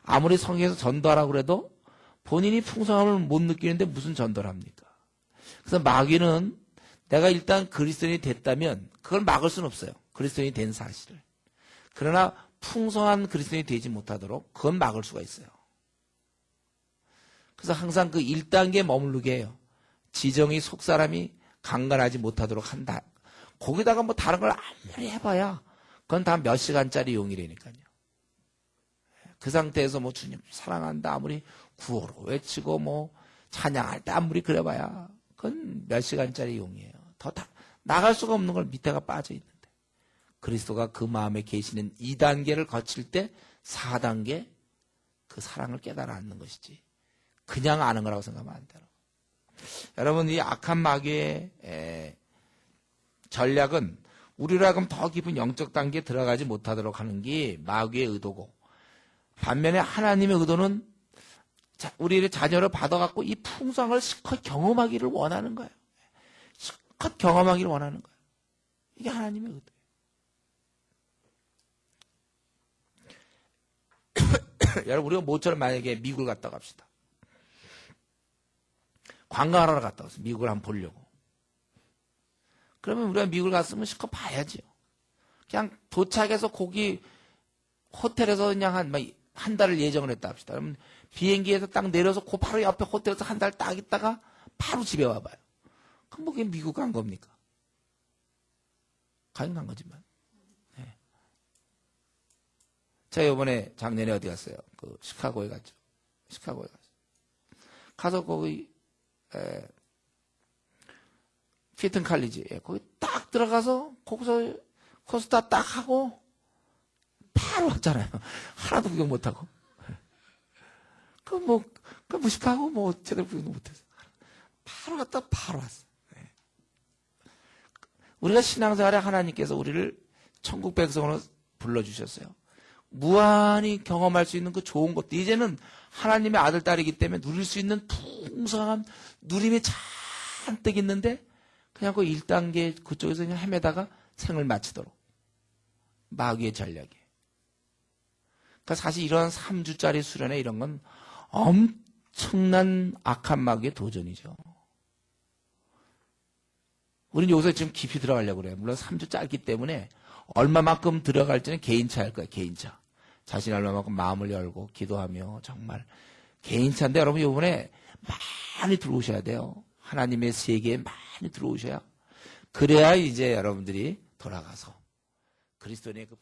아무리 성경에서 전도하라고 그래도 본인이 풍성함을 못 느끼는데 무슨 전도를 합니까? 그래서 마귀는 내가 일단 그리스도인이 됐다면 그걸 막을 수는 없어요. 그리스도인이 된 사실을. 그러나 풍성한 그리스도인이 되지 못하도록 그건 막을 수가 있어요. 그래서 항상 그 1단계에 머무르게 해요. 지정이 속사람이 강간하지 못하도록 한다. 거기다가 뭐 다른 걸 아무리 해봐야 그건 다 몇 시간짜리 용이라니까요. 그 상태에서 뭐 주님 사랑한다 아무리 구호로 외치고 뭐 찬양할 때 아무리 그래봐야 그건 몇 시간짜리 용이에요. 더 나갈 수가 없는 걸 밑에가 빠져 있는데 그리스도가 그 마음에 계시는 2단계를 거칠 때 4단계 그 사랑을 깨달아 앉는 것이지 그냥 아는 거라고 생각하면 안 돼요. 여러분 이 악한 마귀의 전략은 우리로 하여금 더 깊은 영적 단계에 들어가지 못하도록 하는 게 마귀의 의도고, 반면에 하나님의 의도는 우리의 자녀를 받아갖고 이 풍성을 실컷 경험하기를 원하는 거예요. 실컷 경험하기를 원하는 거예요. 이게 하나님의 의도예요. 여러분, 우리가 모처럼 만약에 미국을 갔다 갑시다. 관광하러 갔다 왔어요. 미국을 한번 보려고. 그러면 우리가 미국을 갔으면 실컷 봐야지요. 그냥 도착해서 거기 호텔에서 그냥 한 달을 예정을 했다 합시다. 그러면 비행기에서 딱 내려서 그 바로 옆에 호텔에서 한 달 딱 있다가 바로 집에 와봐요. 그럼 뭐 그게 미국 간 겁니까? 가긴 간 거지만. 네. 제가 이번에 작년에 어디 갔어요? 그 시카고에 갔죠. 시카고에 갔어요. 가서 거기 피튼 칼리지, 거기 딱 들어가서 거기서 코스타 딱 하고 바로 왔잖아요. 하나도 구경 못하고. 그 무식하고 제대로 구경도 못해서. 바로 갔다 바로 왔어. 네. 우리가 신앙생활에 하나님께서 우리를 천국 백성으로 불러주셨어요. 무한히 경험할 수 있는 그 좋은 것도 이제는 하나님의 아들, 딸이기 때문에 누릴 수 있는 풍성한 누림이 잔뜩 있는데 그냥 그 1단계 그쪽에서 그냥 헤매다가 생을 마치도록. 마귀의 전략이에요. 그러니까 사실 이런 3주짜리 수련회 이런 건 엄청난 악한 마귀의 도전이죠. 우리는 여기서 지금 깊이 들어가려고 그래요. 물론 3주 짧기 때문에 얼마만큼 들어갈지는 개인차 할 거예요. 개인차. 자신이 얼마만큼 마음을 열고 기도하며 정말 개인차인데 여러분 이번에 많이 들어오셔야 돼요. 하나님의 세계에 많이 들어오셔야. 그래야 이제 여러분들이 돌아가서 그리스도인의 그